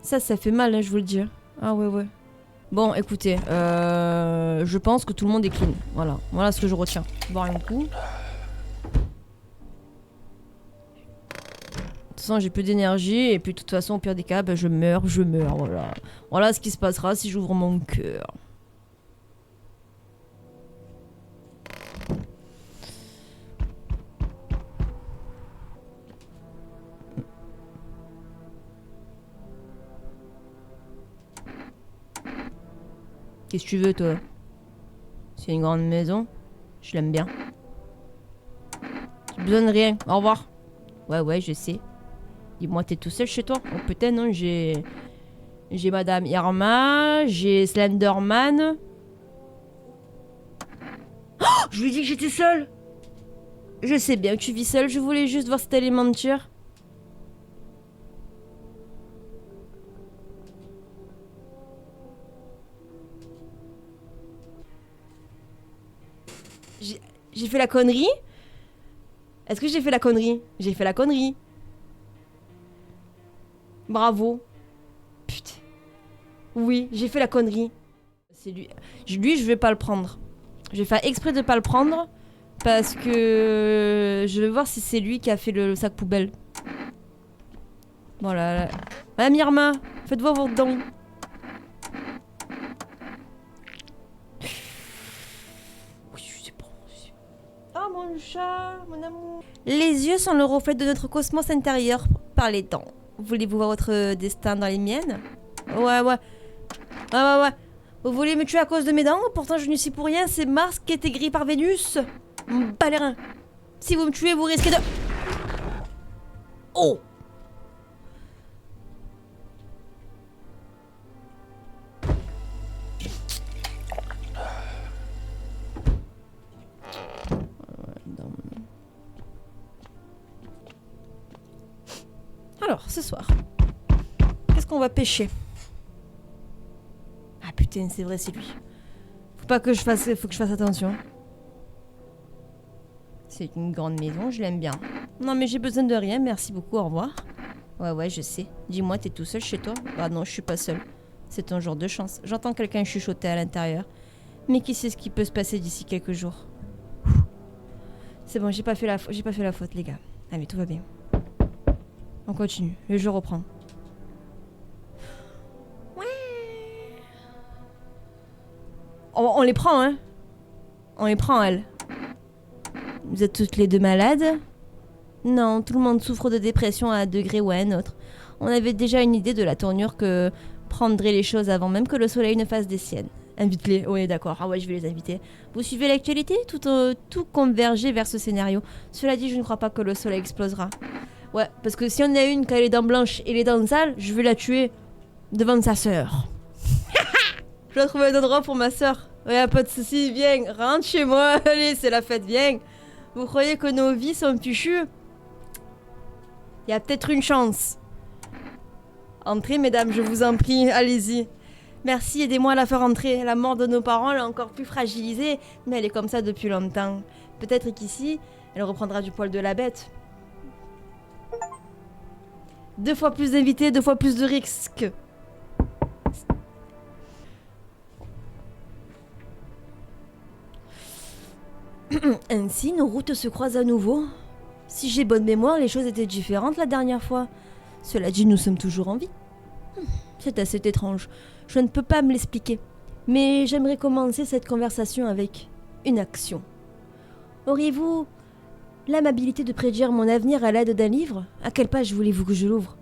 Ça fait mal, hein, je vous le dis. Ah ouais. Bon, écoutez, je pense que tout le monde est clean. Voilà ce que je retiens. Boire un coup. De toute façon, j'ai plus d'énergie et puis de toute façon, au pire des cas, ben, je meurs, voilà. Voilà ce qui se passera si j'ouvre mon cœur. Qu'est-ce que tu veux, toi? C'est une grande maison. Je l'aime bien. J'ai besoin de rien. Au revoir. Ouais, je sais. Dis-moi, t'es tout seul chez toi? Oh putain, non, j'ai Madame Irma, j'ai Slenderman. Oh, je lui ai dit que j'étais seule. Je sais bien que tu vis seule, je voulais juste voir si t'allais mentir. J'ai fait la connerie? Est-ce que j'ai fait la connerie? J'ai fait la connerie. Bravo. Putain. Oui, j'ai fait la connerie. C'est lui. Lui, je vais pas le prendre. Je vais faire exprès de pas le prendre. Parce que... Je vais voir si c'est lui qui a fait le sac poubelle. Voilà. Madame Irma, faites voir vos dents. Oh mon chat, mon amour. Les yeux sont le reflet de notre cosmos intérieur par les dents. Voulez-vous voir votre destin dans les miennes? Ouais. Vous voulez me tuer à cause de mes dents? Pourtant je n'y suis pour rien, c'est Mars qui est aigri par Vénus. Balérin. Si vous me tuez, vous risquez de... Oh! Alors, ce soir, qu'est-ce qu'on va pêcher? Ah putain, c'est vrai, c'est lui. Faut que je fasse attention. C'est une grande maison, je l'aime bien. Non mais j'ai besoin de rien, merci beaucoup, au revoir. Ouais, je sais. Dis-moi, t'es tout seul chez toi? Ah non, je suis pas seule. C'est un jour de chance. J'entends quelqu'un chuchoter à l'intérieur. Mais qui sait ce qui peut se passer d'ici quelques jours? C'est bon, j'ai pas fait la faute, les gars. Allez, tout va bien. On continue, le jeu reprend. On les prend, hein. On les prend, elles. Vous êtes toutes les deux malades? Non, tout le monde souffre de dépression à un degré ou à un autre. On avait déjà une idée de la tournure que prendraient les choses avant même que le soleil ne fasse des siennes. Invite-les, oui d'accord, ah ouais je vais les inviter. Vous suivez l'actualité? Tout converger vers ce scénario. Cela dit, je ne crois pas que le soleil explosera. Ouais, parce que si on a une qui a les dents blanches et les dents sales, je vais la tuer devant sa sœur. Je dois trouver un endroit pour ma sœur. Ouais, pas de soucis, viens, rentre chez moi, allez, c'est la fête, viens. Vous croyez que nos vies sont fichues? Il y a peut-être une chance. Entrez, mesdames, je vous en prie, allez-y. Merci, aidez-moi à la faire entrer. La mort de nos parents l'a encore plus fragilisée, mais elle est comme ça depuis longtemps. Peut-être qu'ici, elle reprendra du poil de la bête. 2 fois plus d'invités, 2 fois plus de risques. Ainsi, nos routes se croisent à nouveau. Si j'ai bonne mémoire, les choses étaient différentes la dernière fois. Cela dit, nous sommes toujours en vie. C'est assez étrange. Je ne peux pas me l'expliquer. Mais j'aimerais commencer cette conversation avec une action. Auriez-vous l'amabilité de prédire mon avenir à l'aide d'un livre? À quelle page voulez-vous que je l'ouvre?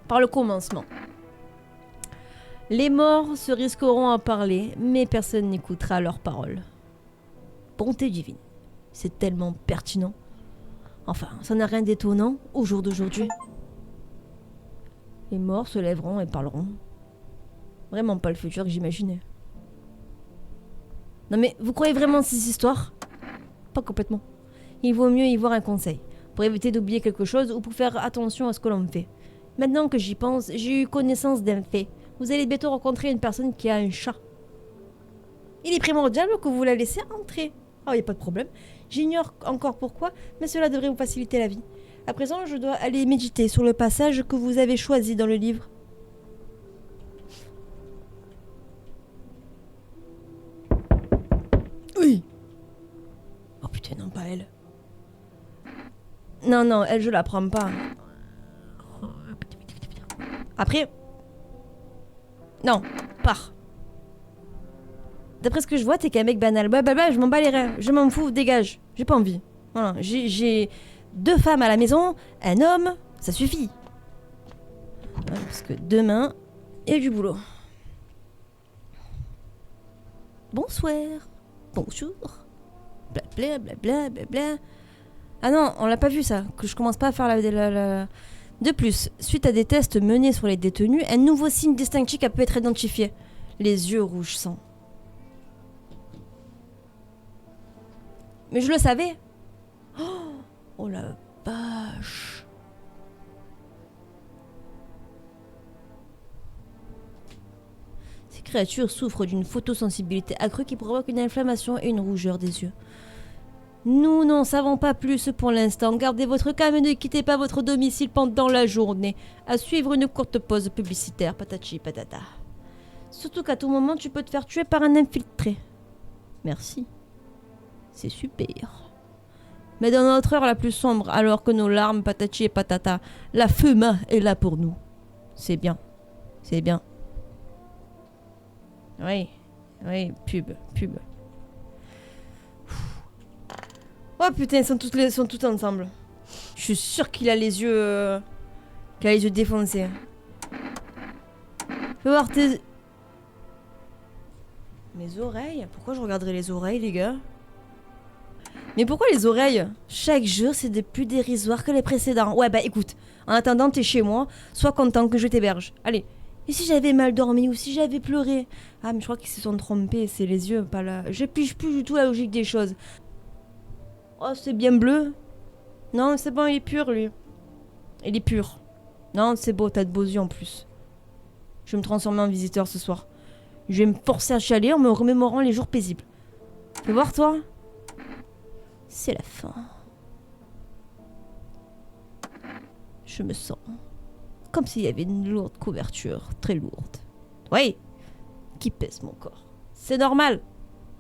Par le commencement. Les morts se risqueront à parler, mais personne n'écoutera leurs paroles. Bonté divine. C'est tellement pertinent. Enfin, ça n'a rien d'étonnant au jour d'aujourd'hui. Les morts se lèveront et parleront. Vraiment pas le futur que j'imaginais. Non mais, vous croyez vraiment ces histoires? Pas complètement. Il vaut mieux y voir un conseil, pour éviter d'oublier quelque chose ou pour faire attention à ce que l'on fait. Maintenant que j'y pense, j'ai eu connaissance d'un fait. Vous allez bientôt rencontrer une personne qui a un chat. Il est primordial que vous la laissez entrer. Oh, y a pas de problème. J'ignore encore pourquoi, mais cela devrait vous faciliter la vie. À présent, je dois aller méditer sur le passage que vous avez choisi dans le livre. Oui. Oh putain, non, pas elle. Non, elle, je la prends pas. Après... Non, pars. D'après ce que je vois, t'es qu'un mec banal. Bah, je m'en bats les reins. Je m'en fous, dégage. J'ai pas envie. Voilà, j'ai 2 femmes à la maison, un homme, ça suffit. Ouais, parce que demain, il y a du boulot. Bonsoir. Bonjour. Blablabla. Ah non, on l'a pas vu ça. Que je commence pas à faire la... De plus, suite à des tests menés sur les détenus, un nouveau signe distinctif a pu être identifié. Les yeux rouge sang. Mais je le savais. Oh la vache. Ces créatures souffrent d'une photosensibilité accrue qui provoque une inflammation et une rougeur des yeux. Nous n'en savons pas plus pour l'instant. Gardez votre calme et ne quittez pas votre domicile pendant la journée. À suivre une courte pause publicitaire, patati patata. Surtout qu'à tout moment, tu peux te faire tuer par un infiltré. Merci. C'est super. Mais dans notre heure la plus sombre, alors que nos larmes, patati et patata, la FEMA est là pour nous. C'est bien. C'est bien. Oui, pub. Oh putain, ils sont tous ensemble. Je suis sûre qu'il a les yeux... défoncés. Fais voir tes... Mes oreilles? Pourquoi je regarderais les oreilles, les gars? Mais pourquoi les oreilles? Chaque jour, c'est de plus dérisoire que les précédents. Ouais, bah écoute, en attendant, t'es chez moi, sois content que je t'héberge. Allez. Et si j'avais mal dormi ou si j'avais pleuré? Ah, mais je crois qu'ils se sont trompés, c'est les yeux, pas là. Je pige plus du tout la logique des choses. Oh, c'est bien bleu. Non, c'est bon, il est pur, lui. Il est pur. Non, c'est beau, t'as de beaux yeux en plus. Je vais me transformer en visiteur ce soir. Je vais me forcer à chialer en me remémorant les jours paisibles. Fais voir, toi. C'est la fin. Je me sens comme s'il y avait une lourde couverture, très lourde. Oui, qui pèse mon corps. C'est normal.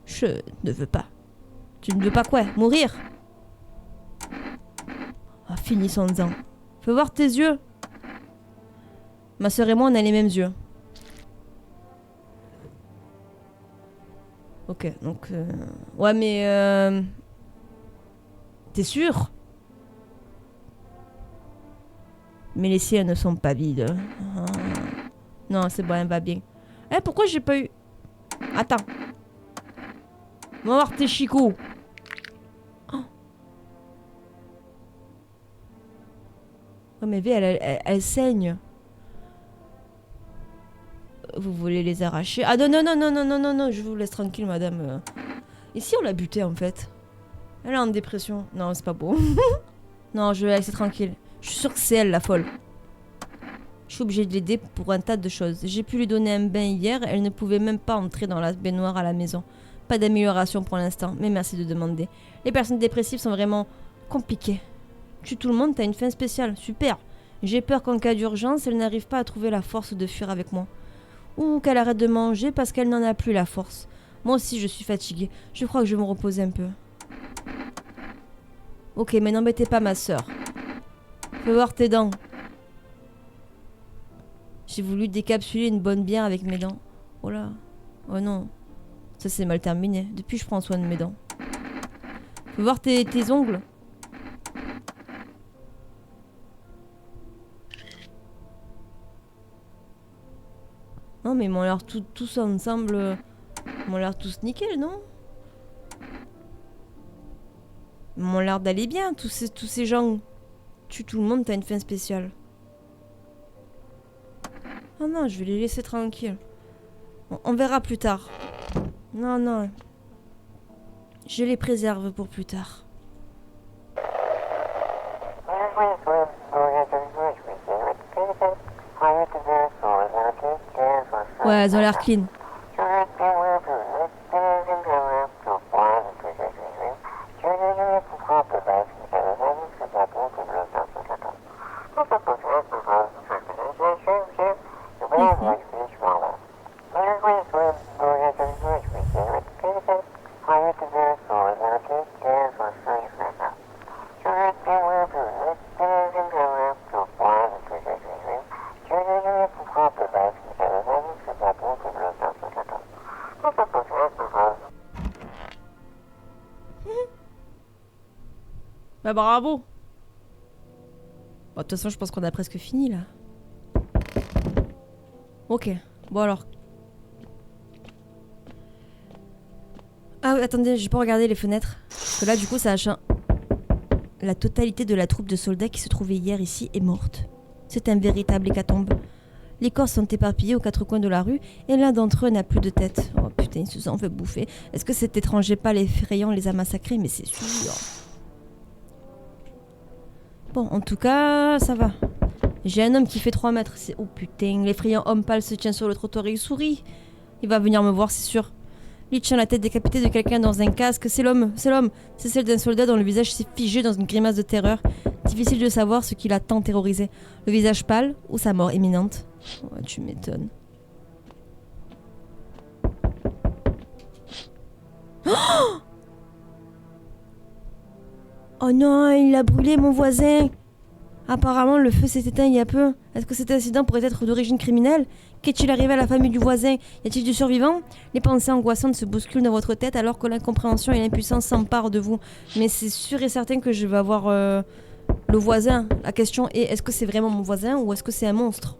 Je ne veux pas. Tu ne veux pas quoi? Mourir? Ah, finissons-en. Fais voir tes yeux. Ma sœur et moi, on a les mêmes yeux. Ok, donc... Ouais, mais... T'es sûr? Mais les siennes ne sont pas vides. Ah. Non, c'est bon, elle va bien. Eh, pourquoi j'ai pas eu... Attends. On va voir tes chicots. Oh. Oh, mais V, elle saigne. Vous voulez les arracher? Ah non, non, non, non, non, non, non, non, je vous laisse tranquille, madame. Ici, on l'a buté, en fait. Elle est en dépression. Non, c'est pas beau. Non, je vais la laisser tranquille. Je suis sûre que c'est elle, la folle. Je suis obligée de l'aider pour un tas de choses. J'ai pu lui donner un bain hier, elle ne pouvait même pas entrer dans la baignoire à la maison. Pas d'amélioration pour l'instant, mais merci de demander. Les personnes dépressives sont vraiment compliquées. Tue tout le monde, t'as une fin spéciale. Super. J'ai peur qu'en cas d'urgence, elle n'arrive pas à trouver la force de fuir avec moi. Ou qu'elle arrête de manger parce qu'elle n'en a plus la force. Moi aussi, je suis fatiguée. Je crois que je vais me reposer un peu. Ok, mais n'embêtez pas ma sœur. Fais voir tes dents. J'ai voulu décapsuler une bonne bière avec mes dents. Oh là. Oh non. Ça c'est mal terminé. Depuis je prends soin de mes dents. Fais voir tes ongles. Non mais ils m'ont l'air tous ensemble... Ils m'ont l'air tous nickel, non? Ils m'ont l'air d'aller bien, tous ces gens. Tue tout le monde, t'as une fin spéciale. Oh non, je vais les laisser tranquilles. On verra plus tard. Non, non. Je les préserve pour plus tard. Ouais, elles ont l'air clean. Bah bravo. Bon, de toute façon, je pense qu'on a presque fini là. Ok. Bon alors. Ah oui, attendez, j'ai pas regardé les fenêtres. Parce que là, du coup, ça a changé. La totalité de la troupe de soldats qui se trouvait hier ici est morte. C'est un véritable hécatombe. Les corps sont éparpillés aux quatre coins de la rue et l'un d'entre eux n'a plus de tête. Oh putain, ils se sont fait bouffer. Est-ce que cet étranger pâle et effrayant les a massacrés? Mais c'est sûr. Bon, en tout cas, ça va. J'ai un homme qui fait 3 mètres. Oh putain, l'effrayant homme pâle se tient sur le trottoir et il sourit. Il va venir me voir, c'est sûr. Il tient la tête décapitée de quelqu'un dans un casque. C'est l'homme, c'est l'homme. C'est celle d'un soldat dont le visage s'est figé dans une grimace de terreur. Difficile de savoir ce qui l'a tant terrorisé. Le visage pâle ou sa mort imminente. Oh, tu m'étonnes. Oh non, il a brûlé mon voisin. Apparemment, le feu s'est éteint il y a peu. Est-ce que cet incident pourrait être d'origine criminelle? Qu'est-il arrivé à la famille du voisin? Y a-t-il du survivant? Les pensées angoissantes se bousculent dans votre tête alors que l'incompréhension et l'impuissance s'emparent de vous. Mais c'est sûr et certain que je vais avoir le voisin. La question est, est-ce que c'est vraiment mon voisin ou est-ce que c'est un monstre?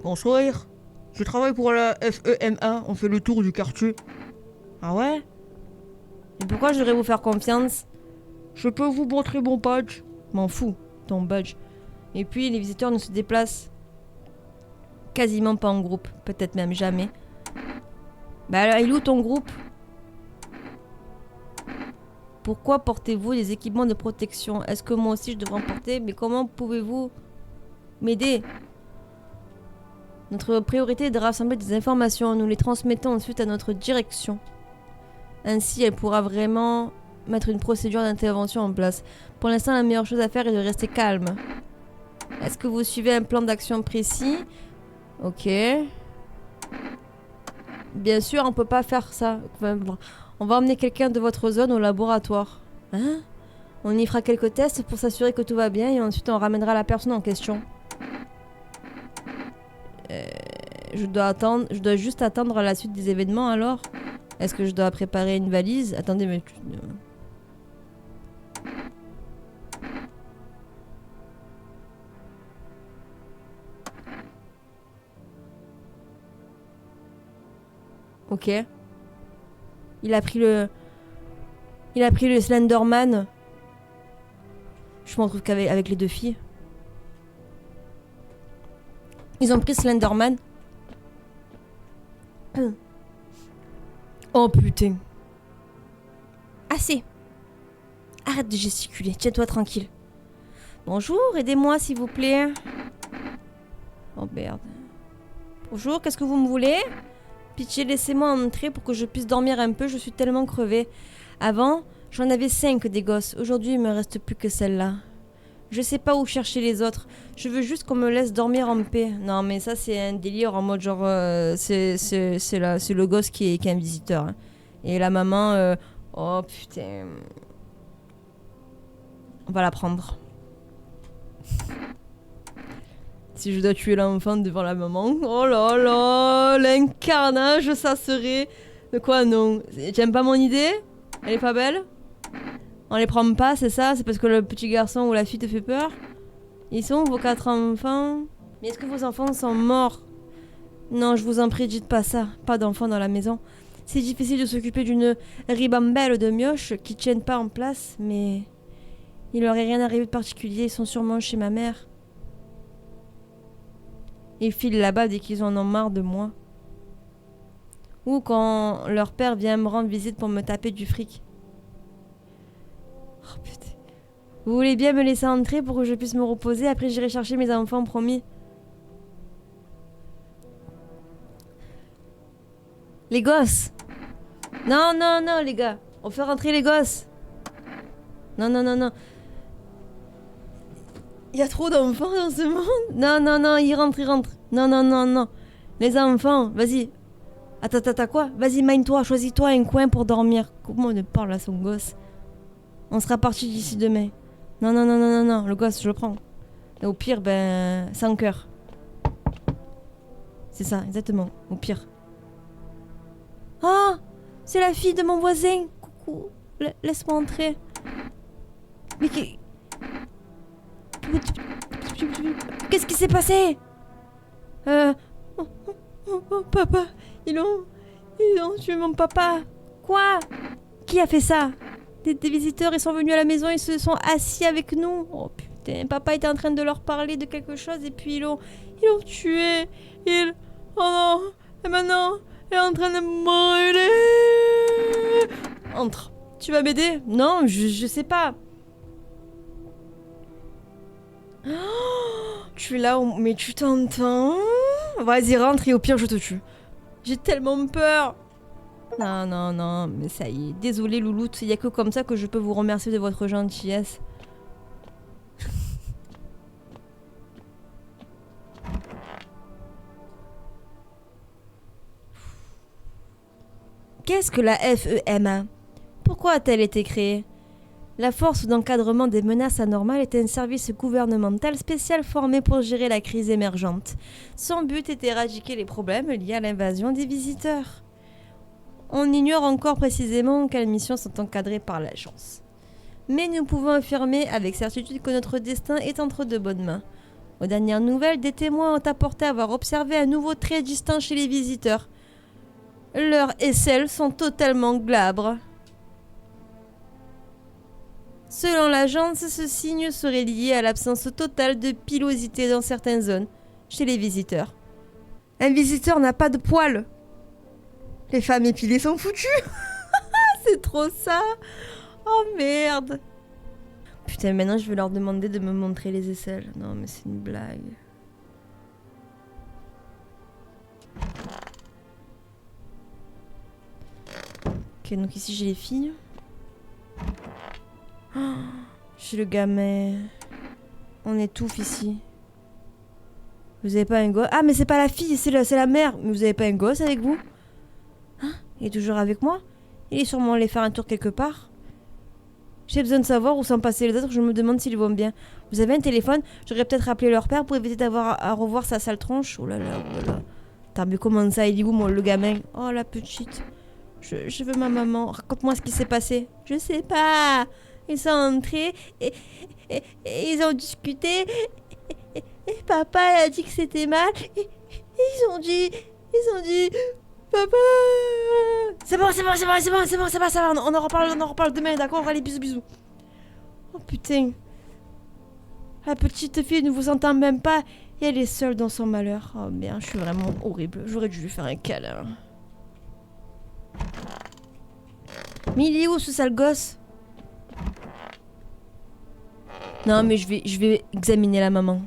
Bonsoir. Je travaille pour la FEMA. On fait le tour du quartier. Ah ouais? Et pourquoi je devrais vous faire confiance? Je peux vous montrer mon badge. M'en fous, ton badge. Et puis les visiteurs ne se déplacent quasiment pas en groupe. Peut-être même jamais. Bah alors, il est où ton groupe? Pourquoi portez-vous des équipements de protection? Est-ce que moi aussi je devrais en porter? Mais comment pouvez-vous m'aider? Notre priorité est de rassembler des informations. Nous les transmettons ensuite à notre direction. Ainsi, elle pourra vraiment mettre une procédure d'intervention en place. Pour l'instant, la meilleure chose à faire est de rester calme. Est-ce que vous suivez un plan d'action précis? Ok. Bien sûr, on peut pas faire ça. On va emmener quelqu'un de votre zone au laboratoire. Hein? On y fera quelques tests pour s'assurer que tout va bien et ensuite on ramènera la personne en question. je dois juste attendre la suite des événements alors? Est-ce que je dois préparer une valise? Attendez, mais... Ok. Il a pris le Slenderman. Je m'en trouve qu'avec les deux filles. Ils ont pris Slenderman. Oh putain. Assez. Arrête de gesticuler, tiens-toi tranquille. Bonjour, aidez-moi s'il vous plaît. Oh merde. Bonjour, qu'est-ce que vous me voulez? Pitié, laissez-moi entrer pour que je puisse dormir un peu, je suis tellement crevée. Avant, j'en avais 5 des gosses. Aujourd'hui, il me reste plus que celle-là. Je sais pas où chercher les autres. Je veux juste qu'on me laisse dormir en paix. Non, mais ça, c'est un délire en mode genre... c'est le gosse qui est un visiteur. Hein. Et la maman... oh, putain... On va la prendre. Si je dois tuer l'enfant devant la maman... Oh là là, l'incarnage, ça serait... De quoi, non? T'aimes pas mon idée? Elle est pas belle? On les prend pas, c'est ça? C'est parce que le petit garçon ou la fille te fait peur? Ils sont vos 4 enfants? Mais est-ce que vos enfants sont morts? Non, je vous en prie, dites pas ça. Pas d'enfants dans la maison. C'est difficile de s'occuper d'une ribambelle de mioches qui tiennent pas en place, mais... Il leur est rien arrivé de particulier, ils sont sûrement chez ma mère. Ils filent là-bas dès qu'ils en ont marre de moi. Ou quand leur père vient me rendre visite pour me taper du fric. Oh putain. Vous voulez bien me laisser entrer pour que je puisse me reposer? Après j'irai chercher mes enfants, promis. Les gosses. Non, non, non, les gars. On fait rentrer les gosses. Non, non, non, non. Il y a trop d'enfants dans ce monde. Non, non, non, ils rentrent, ils rentrent. Non, non, non, non. Les enfants, vas-y. Attends, quoi? Vas-y, mine-toi, choisis-toi un coin pour dormir. Comment on ne parle à son gosse? On sera parti d'ici demain. Non, non, non, non, non, non, le gosse, je le prends. Et au pire, ben, sans cœur. C'est ça, exactement, au pire. Ah, c'est la fille de mon voisin. Coucou, laisse-moi entrer. Mais qu'est-ce qui s'est passé? Papa, ils ont tué mon papa. Quoi? Qui a fait ça? Des visiteurs, ils sont venus à la maison, ils se sont assis avec nous. Oh putain, papa était en train de leur parler de quelque chose et puis ils l'ont tué. Oh non, et maintenant, elle est en train de brûler. Entre. Tu vas m'aider? Non, je sais pas. Oh, tu es là, mais tu t'entends? Vas-y, rentre et au pire, je te tue. J'ai tellement peur. Non, non, non, mais ça y est. Désolé, louloute, il n'y a que comme ça que je peux vous remercier de votre gentillesse. Qu'est-ce que la FEMA? Pourquoi a-t-elle été créée? La Force d'encadrement des menaces anormales est un service gouvernemental spécial formé pour gérer la crise émergente. Son but est d'éradiquer les problèmes liés à l'invasion des visiteurs. On ignore encore précisément quelles missions sont encadrées par l'agence. Mais nous pouvons affirmer avec certitude que notre destin est entre de bonnes mains. Aux dernières nouvelles, des témoins ont apporté avoir observé un nouveau trait distinct chez les visiteurs. Leurs aisselles sont totalement glabres. Selon l'agence, ce signe serait lié à l'absence totale de pilosité dans certaines zones, chez les visiteurs. Un visiteur n'a pas de poils. Les femmes épilées sont foutues. C'est trop ça. Oh merde. Putain, maintenant je vais leur demander de me montrer les aisselles. Non mais c'est une blague. Ok, donc ici j'ai les filles. Oh, j'ai le gamin. On étouffe ici. Vous avez pas un gosse? Ah mais c'est pas la fille, c'est la mère. Mais vous avez pas un gosse avec vous? Hein? Il est toujours avec moi? Il est sûrement allé faire un tour quelque part. J'ai besoin de savoir où sont passés les autres, je me demande s'ils vont bien. Vous avez un téléphone? J'aurais peut-être appelé leur père pour éviter d'avoir à revoir sa sale tronche. Oh là là, oh là là. Attends, mais comment ça, il est où le gamin? Oh, la petite. Je veux ma maman. Raconte-moi ce qui s'est passé. Je sais pas. Ils sont entrés et ils ont discuté. Et papa a dit que c'était mal. Et ils ont dit... Papa... C'est bon, ça va. On en reparle demain, d'accord? Allez, bisous. Oh putain. La petite fille ne vous entend même pas. Et elle est seule dans son malheur. Oh merde, je suis vraiment horrible. J'aurais dû lui faire un câlin. Mais il est où ce sale gosse? Non mais je vais examiner la maman.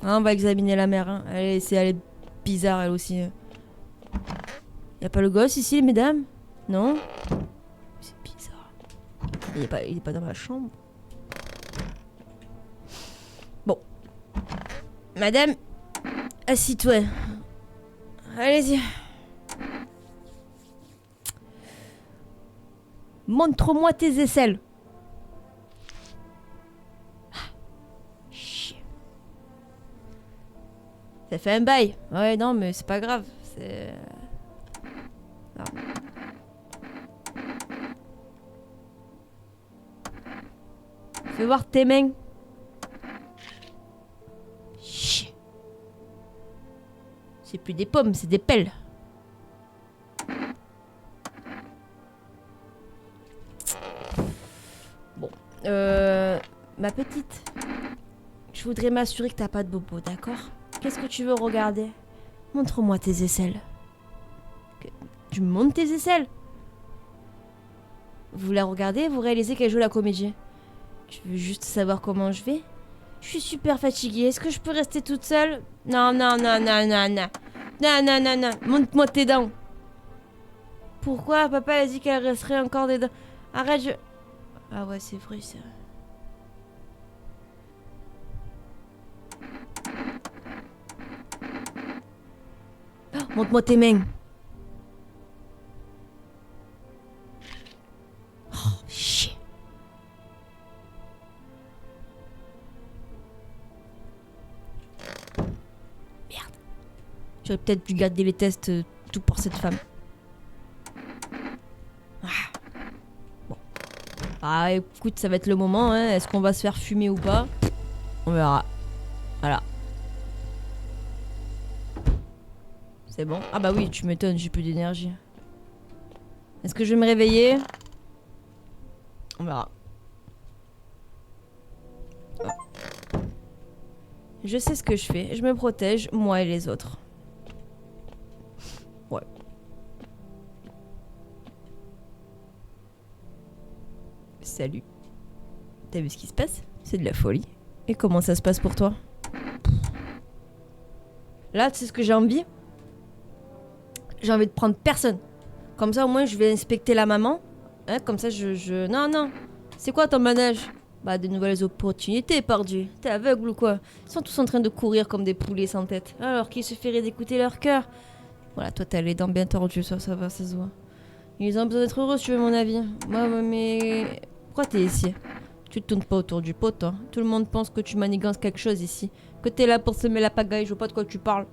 Hein, on va examiner la mère. Hein. Elle est bizarre elle aussi. Y a pas le gosse ici, mesdames? Non? C'est bizarre. Il est pas dans ma chambre. Bon. Madame, assis-toi. Allez-y. Montre-moi tes aisselles. Chier. Ça fait un bail. Ouais, non, mais c'est pas grave. C'est... Non. Fais voir tes mains. Chier. C'est plus des pommes, c'est des pelles. Bon. Ma petite. Je voudrais m'assurer que t'as pas de bobo, d'accord? Qu'est-ce que tu veux regarder? Montre-moi tes aisselles. Tu me montres tes aisselles? Vous la regardez, vous réalisez qu'elle joue la comédie. Tu veux juste savoir comment je vais? Je suis super fatiguée. Est-ce que je peux rester toute seule? Non. Non. Montre-moi tes dents. Pourquoi? Papa a dit qu'elle resterait encore des dents. Arrête, je... Ah ouais, c'est vrai, ça. Oh, montre-moi tes mains. Oh, chier. Merde. J'aurais peut-être dû garder les tests tout pour cette femme. Bon. Ah, écoute, ça va être le moment, hein. Est-ce qu'on va se faire fumer ou pas? On verra. Voilà. C'est bon? Ah bah oui, tu m'étonnes, j'ai plus d'énergie. Est-ce que je vais me réveiller? On verra. Oh. Je sais ce que je fais. Je me protège, moi et les autres. Ouais. Salut. T'as vu ce qui se passe? C'est de la folie. Et comment ça se passe pour toi? Là, tu sais ce que j'ai envie? J'ai envie de prendre personne. Comme ça, au moins, je vais inspecter la maman. Hein, comme ça, Non. C'est quoi ton manège? Bah, de nouvelles opportunités, pardieu. T'es aveugle ou quoi? Ils sont tous en train de courir comme des poulets sans tête. Alors qu'il suffirait d'écouter leur cœur. Voilà, toi, t'as les dents bien tordues, ça va, ça se voit. Ils ont besoin d'être heureux, si tu veux mon avis. Moi, mais... Pourquoi t'es ici? Tu te tournes pas autour du pot, toi. Tout le monde pense que tu manigances quelque chose ici. Que t'es là pour semer la pagaille, je vois pas de quoi tu parles.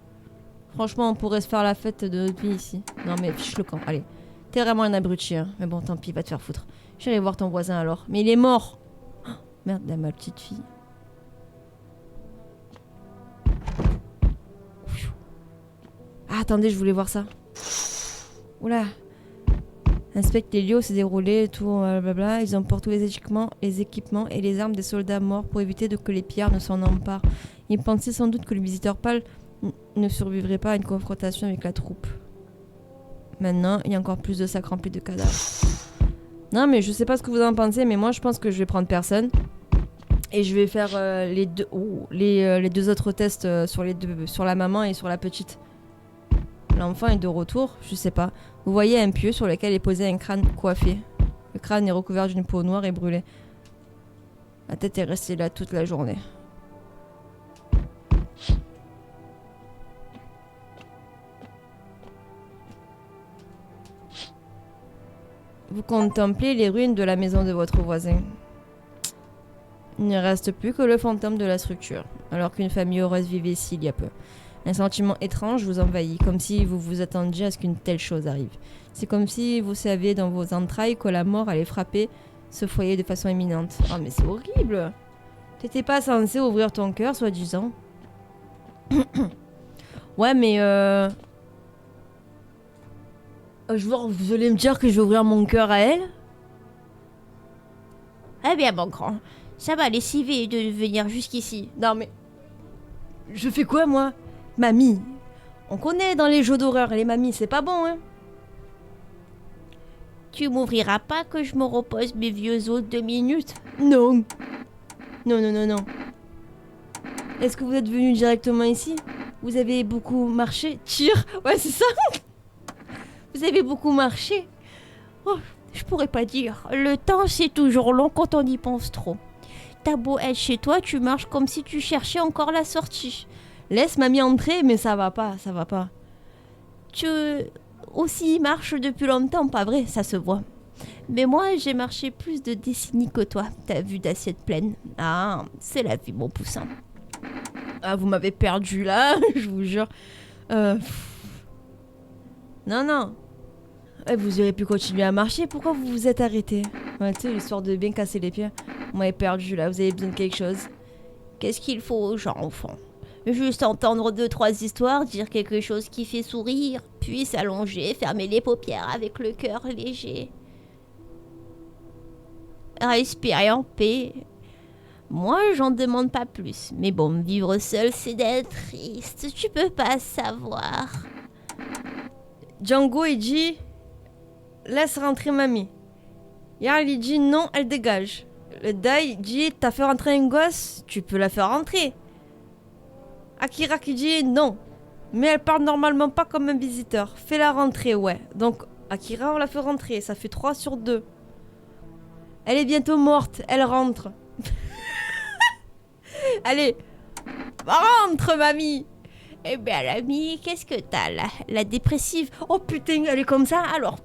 Franchement, on pourrait se faire la fête de notre vie ici. Non mais fiche le camp, allez. T'es vraiment un abruti, hein. Mais bon, tant pis, va te faire foutre. J'irai voir ton voisin alors. Mais il est mort. Oh, merde, ma petite fille. Ah, attendez, je voulais voir ça. Oula. Inspecte les lieux où s'est déroulé, tout, blablabla. Ils emportent tous les équipements et les armes des soldats morts pour éviter que les pillards ne s'en emparent. Ils pensaient sans doute que le visiteur pâle ne survivrait pas à une confrontation avec la troupe. Maintenant, il y a encore plus de sacs remplis de cadavres. Non, mais je sais pas ce que vous en pensez, mais moi je pense que je vais prendre personne. Et je vais faire les deux autres tests sur la maman et sur la petite. L'enfant est de retour, je sais pas. Vous voyez un pieu sur lequel est posé un crâne coiffé. Le crâne est recouvert d'une peau noire et brûlée. La tête est restée là toute la journée. Vous contemplez les ruines de la maison de votre voisin. Il ne reste plus que le fantôme de la structure, alors qu'une famille heureuse vivait ici il y a peu. Un sentiment étrange vous envahit, comme si vous vous attendiez à ce qu'une telle chose arrive. C'est comme si vous saviez dans vos entrailles que la mort allait frapper ce foyer de façon imminente. Oh mais c'est horrible! T'étais pas censé ouvrir ton cœur, soi-disant. Ouais mais vous allez me dire que je vais ouvrir mon cœur à elle? Eh bien, mon grand, ça va lessiver de venir jusqu'ici. Non mais... Je fais quoi moi? Mamie. On connaît dans les jeux d'horreur, les mamies, c'est pas bon, hein? Tu m'ouvriras pas que je me repose mes vieux os 2 minutes? Non. Non. Est-ce que vous êtes venu directement ici? Vous avez beaucoup marché? Tire. Ouais, c'est ça. Vous avez beaucoup marché? Oh, je pourrais pas dire. Le temps, c'est toujours long quand on y pense trop. T'as beau être chez toi, tu marches comme si tu cherchais encore la sortie. Laisse mamie entrer, mais ça va pas. Tu aussi marches depuis longtemps, pas vrai? Ça se voit. Mais moi, j'ai marché plus de décennies que toi. T'as vu d'assiettes pleines. Ah, c'est la vie, mon poussin. Ah, vous m'avez perdu là, je vous jure. Non. Vous auriez pu continuer à marcher, pourquoi vous vous êtes arrêté? Ouais, tu sais, l'histoire de bien casser les pieds. Vous m'avez perdu là, vous avez besoin de quelque chose. Qu'est-ce qu'il faut aux gens, enfant? Juste entendre 2-3 histoires, dire quelque chose qui fait sourire, puis s'allonger, fermer les paupières avec le cœur léger. Respirer en paix. Moi, j'en demande pas plus. Mais bon, vivre seul, c'est d'être triste. Tu peux pas savoir. Django, il dit... Laisse rentrer mamie. Yarl, il dit non, elle dégage. Le Dai dit t'as fait rentrer un gosse, tu peux la faire rentrer. Akira qui dit non. Mais elle part normalement pas comme un visiteur. Fais-la rentrer, ouais. Donc, Akira, on la fait rentrer. Ça fait 3 sur 2. Elle est bientôt morte. Elle rentre. Allez. Rentre, mamie. Eh bien, l'amie, qu'est-ce que t'as là? La dépressive? Oh putain, elle est comme ça, alors.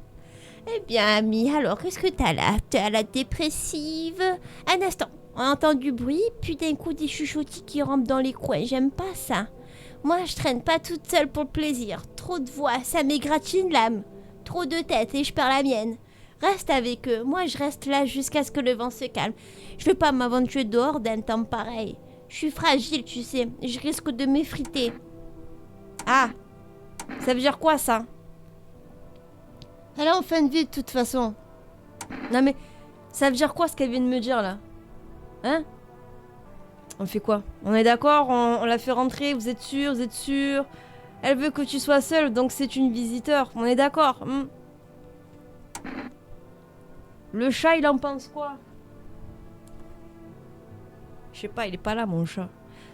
Eh bien, amie, alors, qu'est-ce que t'as là? T'as la dépressive? Un instant. On entend du bruit, puis d'un coup des chuchotis qui rampent dans les coins. J'aime pas ça. Moi, je traîne pas toute seule pour le plaisir. Trop de voix, ça m'égratine l'âme. Trop de têtes et je perds la mienne. Reste avec eux. Moi, je reste là jusqu'à ce que le vent se calme. Je vais pas m'aventurer dehors d'un temps pareil. Je suis fragile, tu sais. Je risque de m'effriter. Ah, ça veut dire quoi, ça? Elle est en fin de vie, de toute façon. Non, mais ça veut dire quoi, ce qu'elle vient de me dire, là? Hein? On fait quoi? On est d'accord? On la fait rentrer? Vous êtes sûr? Vous êtes sûr? Elle veut que tu sois seule, donc c'est une visiteur. On est d'accord? Le chat, il en pense quoi? Je sais pas, il est pas là, mon chat.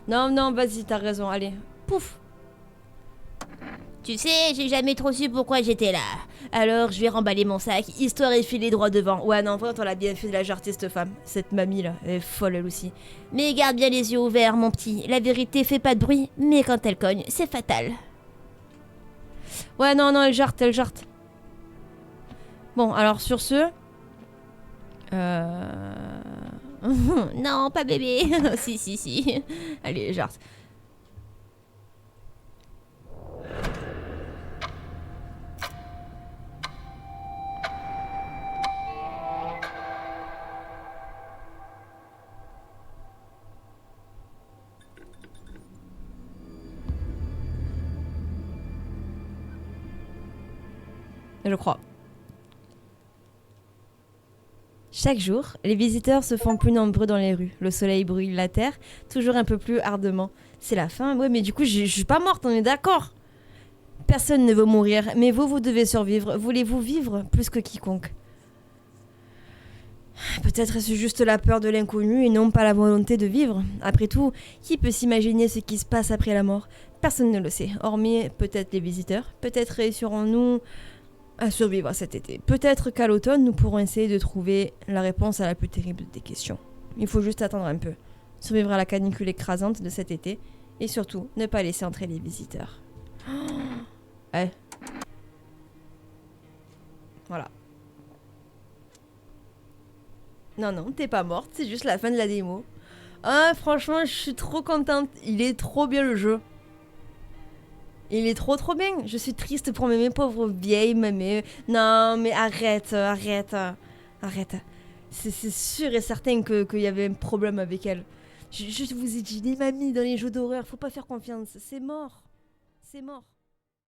Non, vas-y, t'as raison, allez. Pouf! Tu sais, j'ai jamais trop su pourquoi j'étais là. Alors, je vais remballer mon sac, histoire de filer droit devant. Ouais, non, en vrai, on l'a bien fait de la jarter, cette femme. Cette mamie, là, elle est folle, elle aussi. Mais garde bien les yeux ouverts, mon petit. La vérité fait pas de bruit, mais quand elle cogne, c'est fatal. Ouais, non, elle jarte. Bon, alors, sur ce... Non, pas bébé. si. Allez, jarte. Je crois. Chaque jour, les visiteurs se font plus nombreux dans les rues. Le soleil brûle la terre, toujours un peu plus ardemment. C'est la fin, ouais, mais du coup, je suis pas morte, on est d'accord. Personne ne veut mourir, mais vous devez survivre. Voulez-vous vivre plus que quiconque? Peut-être est-ce juste la peur de l'inconnu et non pas la volonté de vivre. Après tout, qui peut s'imaginer ce qui se passe après la mort? Personne ne le sait, hormis peut-être les visiteurs. Peut-être réussirons-nous à survivre cet été. Peut-être qu'à l'automne, nous pourrons essayer de trouver la réponse à la plus terrible des questions. Il faut juste attendre un peu. Survivre à la canicule écrasante de cet été. Et surtout, ne pas laisser entrer les visiteurs. Ouais. Voilà. Non, t'es pas morte, c'est juste la fin de la démo. Ah, franchement, je suis trop contente. Il est trop bien le jeu. Il est trop bien. Je suis triste pour mes pauvres vieilles, mais... Non, mais arrête. C'est sûr et certain qu'il y avait un problème avec elle. Je vous ai dit, les mamies dans les jeux d'horreur, faut pas faire confiance. C'est mort.